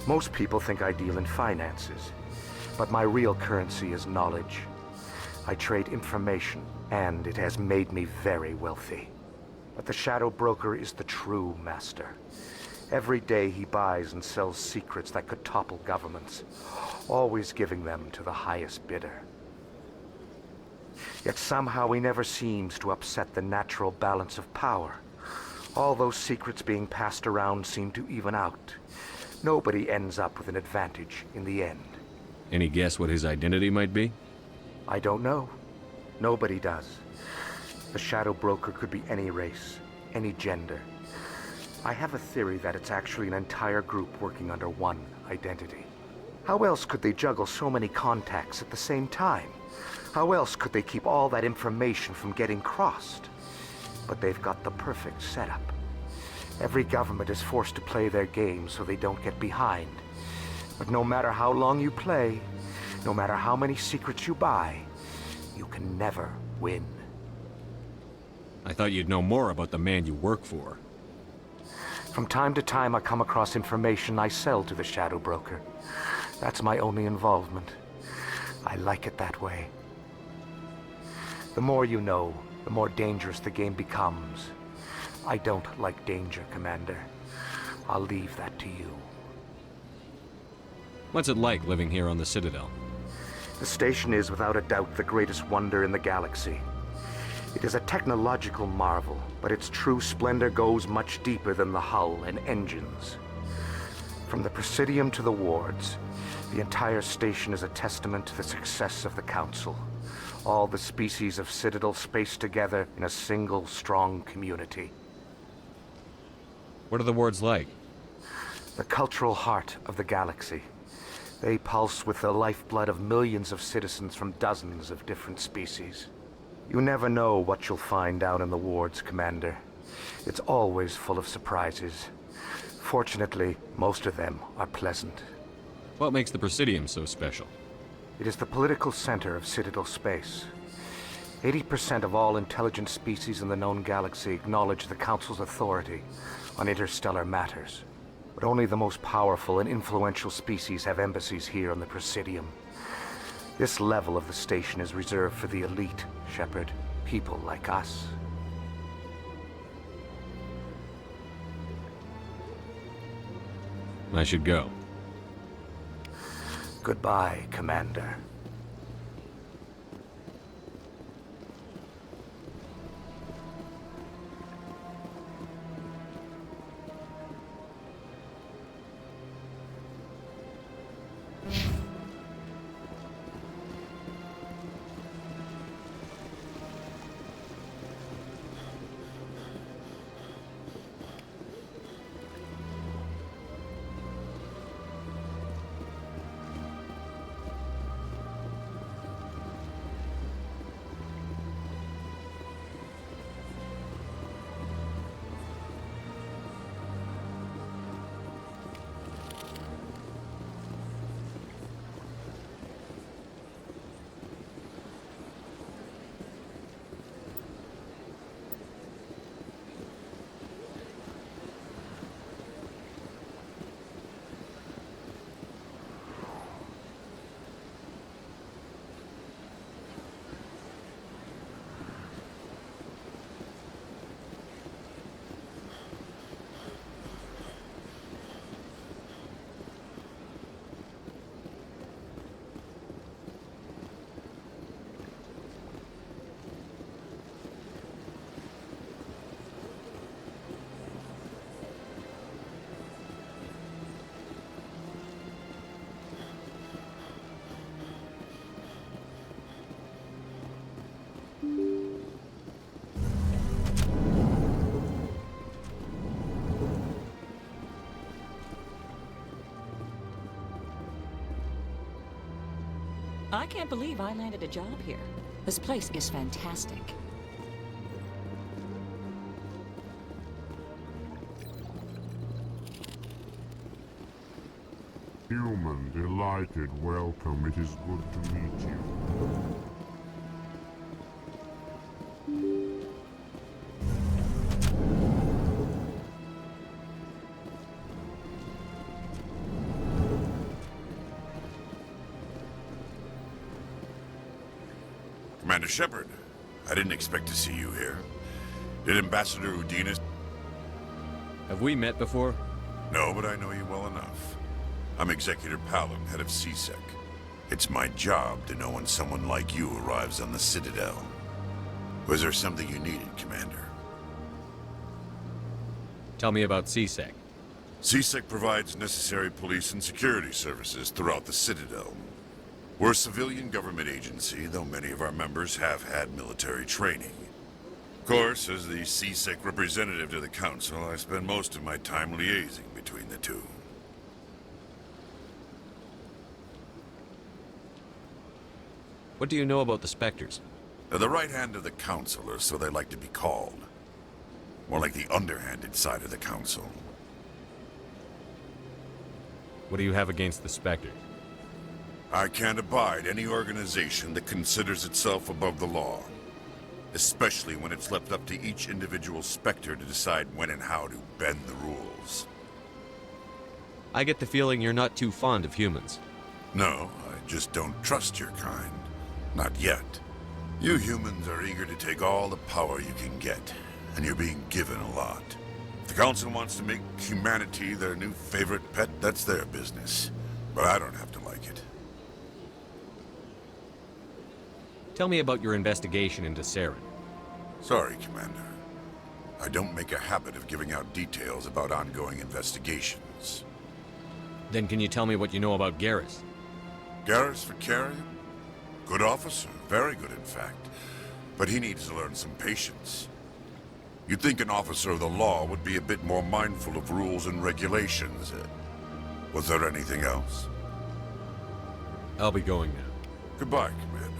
S2: Most people think I deal in finances, but my real currency is knowledge. I trade information, and it has made me very wealthy. But the Shadow Broker is the true master. Every day he buys and sells secrets that could topple governments, always giving them to the highest bidder. Yet somehow he never seems to upset the natural balance of power. All those secrets being passed around seem to even out. Nobody ends up with an advantage in the end.
S19: Any guess what his identity might be?
S2: I don't know. Nobody does. The Shadow Broker could be any race, any gender. I have a theory that it's actually an entire group working under one identity. How else could they juggle so many contacts at the same time? How else could they keep all that information from getting crossed? But they've got the perfect setup. Every government is forced to play their game so they don't get behind. But no matter how long you play, no matter how many secrets you buy, you can never win.
S19: I thought you'd know more about the man you work for.
S2: From time to time, I come across information I sell to the Shadow Broker. That's my only involvement. I like it that way. The more you know, the more dangerous the game becomes. I don't like danger, Commander. I'll leave that to you.
S19: What's it like living here on the Citadel?
S2: The station is without a doubt the greatest wonder in the galaxy. It is a technological marvel, but its true splendor goes much deeper than the hull and engines. From the Presidium to the wards, the entire station is a testament to the success of the Council. All the species of Citadel spaced together in a single, strong community.
S19: What are the wards like?
S2: The cultural heart of the galaxy. They pulse with the lifeblood of millions of citizens from dozens of different species. You never know what you'll find down in the wards, Commander. It's always full of surprises. Fortunately, most of them are pleasant.
S19: What makes the Presidium so special?
S2: It is the political center of Citadel space. 80% of all intelligent species in the known galaxy acknowledge the Council's authority on interstellar matters. But only the most powerful and influential species have embassies here on the Presidium. This level of the station is reserved for the elite, Shepard. People like us.
S19: I should go.
S2: Goodbye, Commander.
S3: I can't believe I landed a job here. This place is fantastic.
S4: Human, delighted, welcome. It is good to meet you.
S6: Commander Shepard, I didn't expect to see you here. Did Ambassador Udina...
S19: Have we met before?
S6: No, but I know you well enough. I'm Executor Palom, head of CSEC. It's my job to know when someone like you arrives on the Citadel. Was there something you needed, Commander?
S19: Tell me about CSEC.
S6: CSEC provides necessary police and security services throughout the Citadel. We're a civilian government agency, though many of our members have had military training. Of course, as the CSEC representative to the Council, I spend most of my time liaising between the two.
S19: What do you know about the Spectres?
S6: They're the right hand of the Council, or so they like to be called. More like the underhanded side of the Council.
S19: What do you have against the Spectres?
S6: I can't abide any organization that considers itself above the law. especially when it's left up to each individual Spectre to decide when and how to bend the rules.
S19: I get the feeling you're not too fond of humans.
S6: No, I just don't trust your kind. Not yet. You humans are eager to take all the power you can get, and you're being given a lot. If the Council wants to make humanity their new favorite pet, that's their business. But I don't have to like it.
S19: Tell me about your investigation into Saren.
S6: Sorry, Commander. I don't make a habit of giving out details about ongoing investigations.
S19: Then can you tell me what you know about Garrus?
S6: Garrus Vicarian? Good officer, very good in fact. But he needs to learn some patience. You'd think an officer of the law would be a bit more mindful of rules and regulations. Was there anything else?
S19: I'll be going now.
S6: Goodbye, Commander.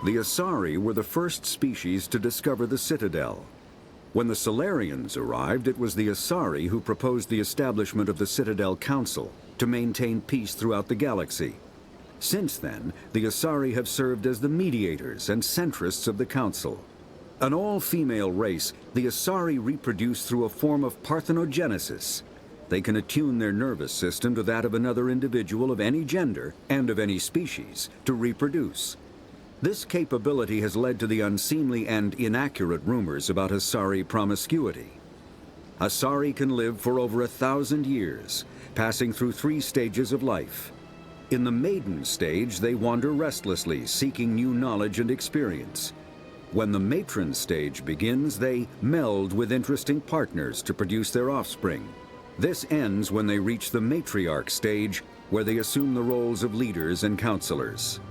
S7: The Asari were the first species to discover the Citadel. When the Solarians arrived, it was the Asari who proposed the establishment of the Citadel Council to maintain peace throughout the galaxy. Since then, the Asari have served as the mediators and centrists of the Council. An all-female race, the Asari reproduce through a form of parthenogenesis. They can attune their nervous system to that of another individual of any gender and of any species to reproduce. This capability has led to the unseemly and inaccurate rumors about Asari promiscuity. Asari can live for over 1,000 years, passing through 3 stages of life. In the maiden stage, they wander restlessly, seeking new knowledge and experience. When the matron stage begins, they meld with interesting partners to produce their offspring. This ends when they reach the matriarch stage, where they assume the roles of leaders and counselors.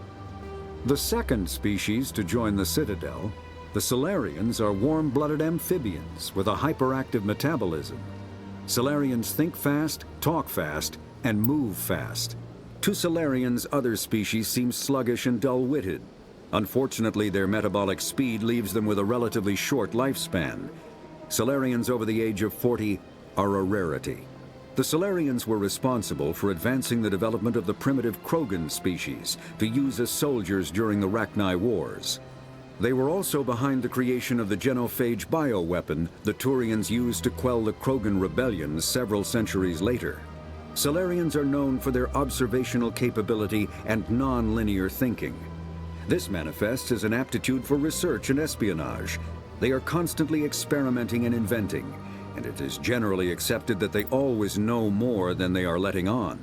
S7: The second species to join the Citadel, the Solarians, are warm-blooded amphibians with a hyperactive metabolism. Solarians think fast, talk fast, and move fast. To Solarians, other species seem sluggish and dull-witted. Unfortunately, their metabolic speed leaves them with a relatively short lifespan. Solarians over the age of 40 are a rarity. The Solarians were responsible for advancing the development of the primitive Krogan species to use as soldiers during the Rachni Wars. They were also behind the creation of the genophage bioweapon the Turians used to quell the Krogan rebellions several centuries later. Solarians are known for their observational capability and non-linear thinking. This manifests as an aptitude for research and espionage. They are constantly experimenting and inventing, and it is generally accepted that they always know more than they are letting on.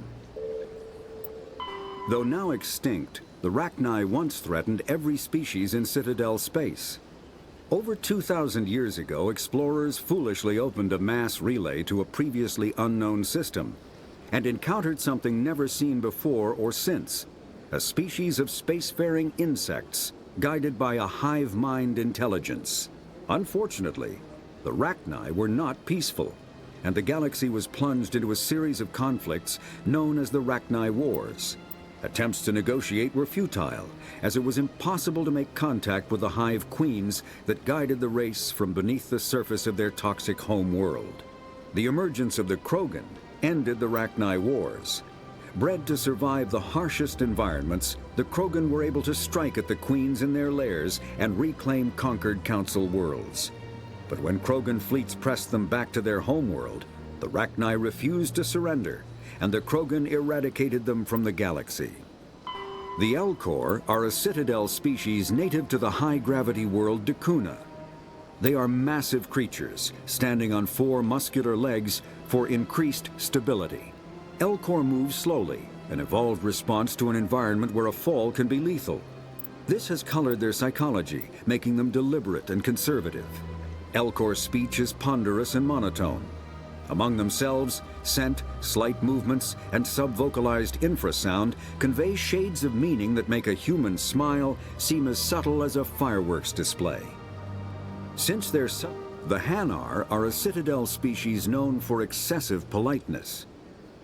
S7: Though now extinct, The Rachni once threatened every species in Citadel space. Over 2,000 years ago, explorers foolishly opened a mass relay to a previously unknown system and encountered something never seen before or since, a species of spacefaring insects guided by a hive mind intelligence. Unfortunately, the Rachni were not peaceful, and the galaxy was plunged into a series of conflicts known as the Rachni Wars. Attempts to negotiate were futile, as it was impossible to make contact with the hive queens that guided the race from beneath the surface of their toxic home world. The emergence of the Krogan ended the Rachni Wars. Bred to survive the harshest environments, the Krogan were able to strike at the queens in their lairs and reclaim conquered Council worlds. But when Krogan fleets pressed them back to their homeworld, the Rachni refused to surrender, and the Krogan eradicated them from the galaxy. The Elcor are a Citadel species native to the high-gravity world D'Kuna. They are massive creatures, standing on 4 muscular legs for increased stability. Elcor move slowly, an evolved response to an environment where a fall can be lethal. This has colored their psychology, making them deliberate and conservative. Elcor's speech is ponderous and monotone. Among themselves, scent, slight movements, and subvocalized infrasound convey shades of meaning that make a human smile seem as subtle as a fireworks display. Since the Hanar are a Citadel species known for excessive politeness.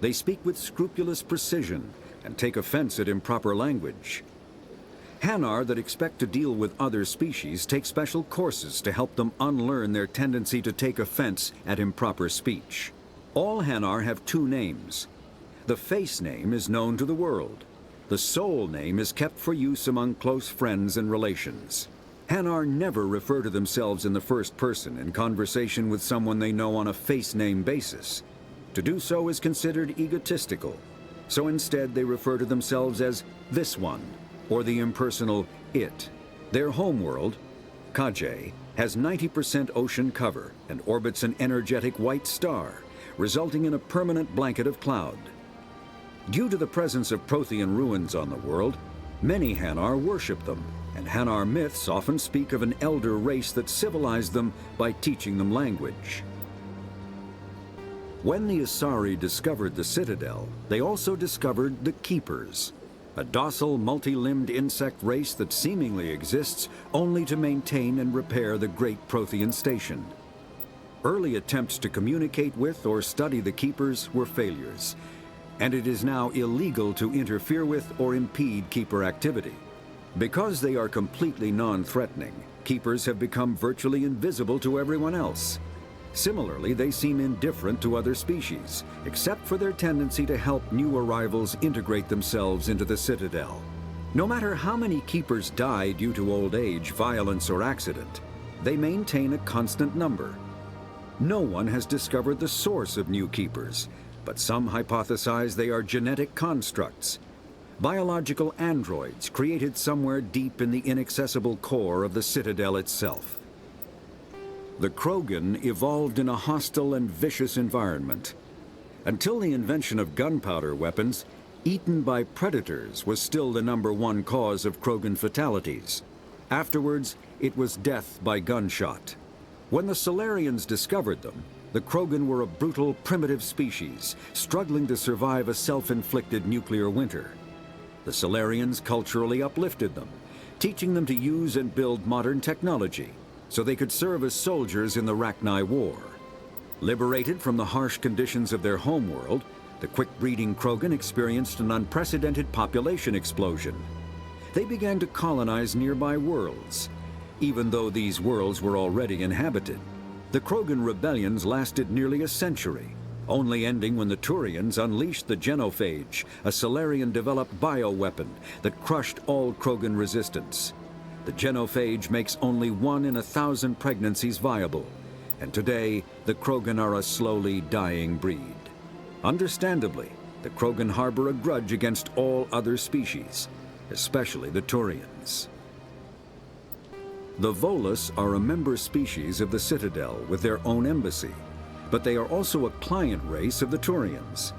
S7: They speak with scrupulous precision and take offense at improper language. Hanar that expect to deal with other species take special courses to help them unlearn their tendency to take offense at improper speech. All Hanar have 2 names. The face name is known to the world. The soul name is kept for use among close friends and relations. Hanar never refer to themselves in the first person in conversation with someone they know on a face name basis. To do so is considered egotistical, so instead they refer to themselves as this one, or the impersonal it. Their homeworld, Kajay, has 90% ocean cover and orbits an energetic white star, resulting in a permanent blanket of cloud. Due to the presence of Prothean ruins on the world, many Hanar worship them, and Hanar myths often speak of an elder race that civilized them by teaching them language. When the Asari discovered the Citadel, they also discovered the Keepers, a docile, multi-limbed insect race that seemingly exists only to maintain and repair the Great Prothean Station. Early attempts to communicate with or study the Keepers were failures, and it is now illegal to interfere with or impede Keeper activity. Because they are completely non-threatening, Keepers have become virtually invisible to everyone else. Similarly, they seem indifferent to other species, except for their tendency to help new arrivals integrate themselves into the Citadel. No matter how many Keepers die due to old age, violence, or accident, they maintain a constant number. No one has discovered the source of new Keepers, but some hypothesize they are genetic constructs, biological androids created somewhere deep in the inaccessible core of the Citadel itself. The Krogan evolved in a hostile and vicious environment. Until the invention of gunpowder weapons, eaten by predators was still the #1 cause of Krogan fatalities. Afterwards, it was death by gunshot. When the Solarians discovered them, the Krogan were a brutal, primitive species, struggling to survive a self-inflicted nuclear winter. The Solarians culturally uplifted them, teaching them to use and build modern technology, so they could serve as soldiers in the Rachni War. Liberated from the harsh conditions of their homeworld, the quick-breeding Krogan experienced an unprecedented population explosion. They began to colonize nearby worlds. Even though these worlds were already inhabited, the Krogan rebellions lasted nearly a century, only ending when the Turians unleashed the Genophage, a Solarian-developed bioweapon that crushed all Krogan resistance. The Genophage makes only 1 in 1,000 pregnancies viable, and today the Krogan are a slowly dying breed. Understandably, the Krogan harbor a grudge against all other species, especially the Turians. The Volus are a member species of the Citadel with their own embassy, but they are also a client race of the Turians.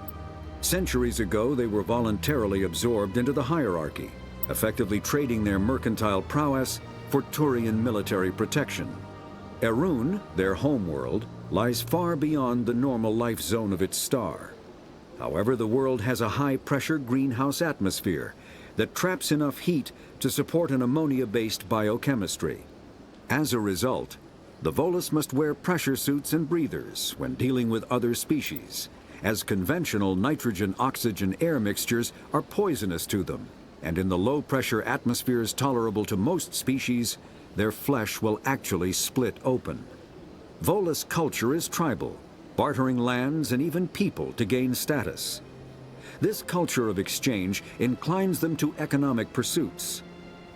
S7: Centuries ago, they were voluntarily absorbed into the hierarchy, effectively trading their mercantile prowess for Turian military protection. Erun, their homeworld, lies far beyond the normal life zone of its star. However, the world has a high-pressure greenhouse atmosphere that traps enough heat to support an ammonia-based biochemistry. As a result, the Volus must wear pressure suits and breathers when dealing with other species, as conventional nitrogen-oxygen air mixtures are poisonous to them, and in the low-pressure atmospheres tolerable to most species, their flesh will actually split open. Volus culture is tribal, bartering lands and even people to gain status. This culture of exchange inclines them to economic pursuits.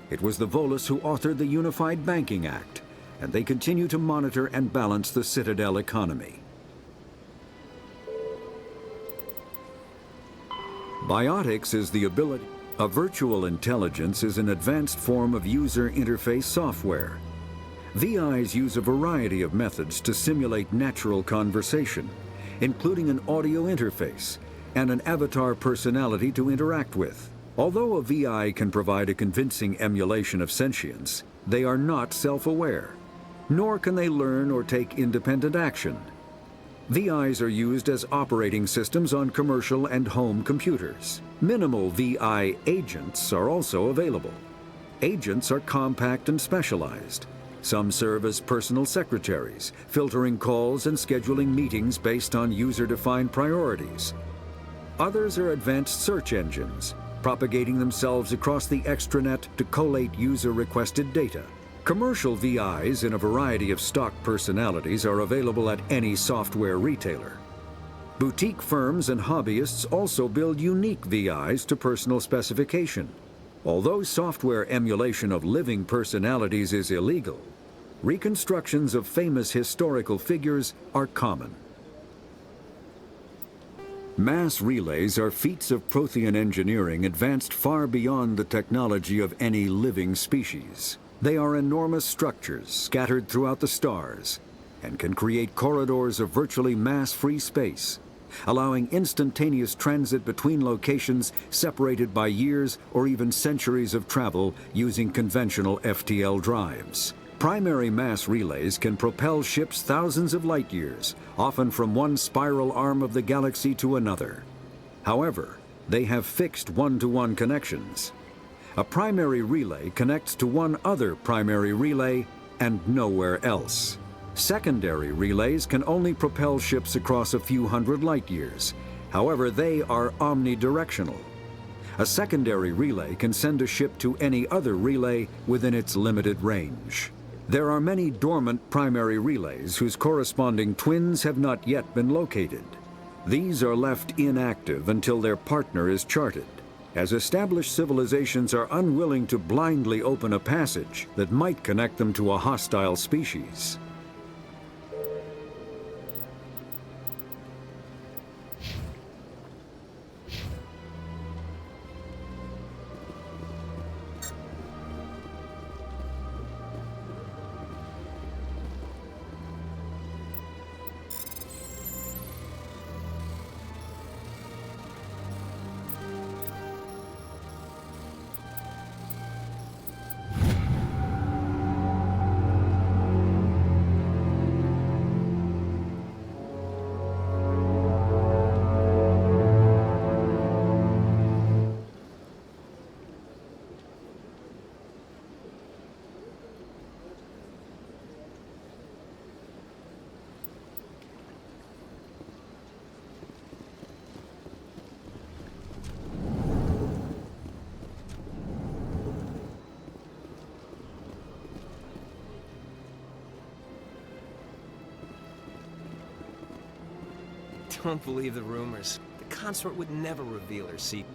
S7: It was the Volus who authored the Unified Banking Act, and they continue to monitor and balance the Citadel economy. Biotics is the ability. A virtual intelligence is an advanced form of user interface software. VIs use a variety of methods to simulate natural conversation, including an audio interface and an avatar personality to interact with. Although a VI can provide a convincing emulation of sentience, they are not self-aware, nor can they learn or take independent action. VIs are used as operating systems on commercial and home computers. Minimal VI agents are also available. Agents are compact and specialized. Some serve as personal secretaries, filtering calls and scheduling meetings based on user-defined priorities. Others are advanced search engines, propagating themselves across the extranet to collate user-requested data. Commercial VIs in a variety of stock personalities are available at any software retailer. Boutique firms and hobbyists also build unique VIs to personal specification. Although software emulation of living personalities is illegal, reconstructions of famous historical figures are common. Mass relays are feats of Prothean engineering advanced far beyond the technology of any living species. They are enormous structures scattered throughout the stars and can create corridors of virtually mass-free space, allowing instantaneous transit between locations separated by years or even centuries of travel using conventional FTL drives. Primary mass relays can propel ships thousands of light years, often from one spiral arm of the galaxy to another. However, they have fixed one-to-one connections. A primary relay connects to one other primary relay and nowhere else. Secondary relays can only propel ships across a few hundred light years. However, they are omnidirectional. A secondary relay can send a ship to any other relay within its limited range. There are many dormant primary relays whose corresponding twins have not yet been located. These are left inactive until their partner is charted, as established civilizations are unwilling to blindly open a passage that might connect them to a hostile species.
S18: Don't believe the rumors. The consort would never reveal her secrets.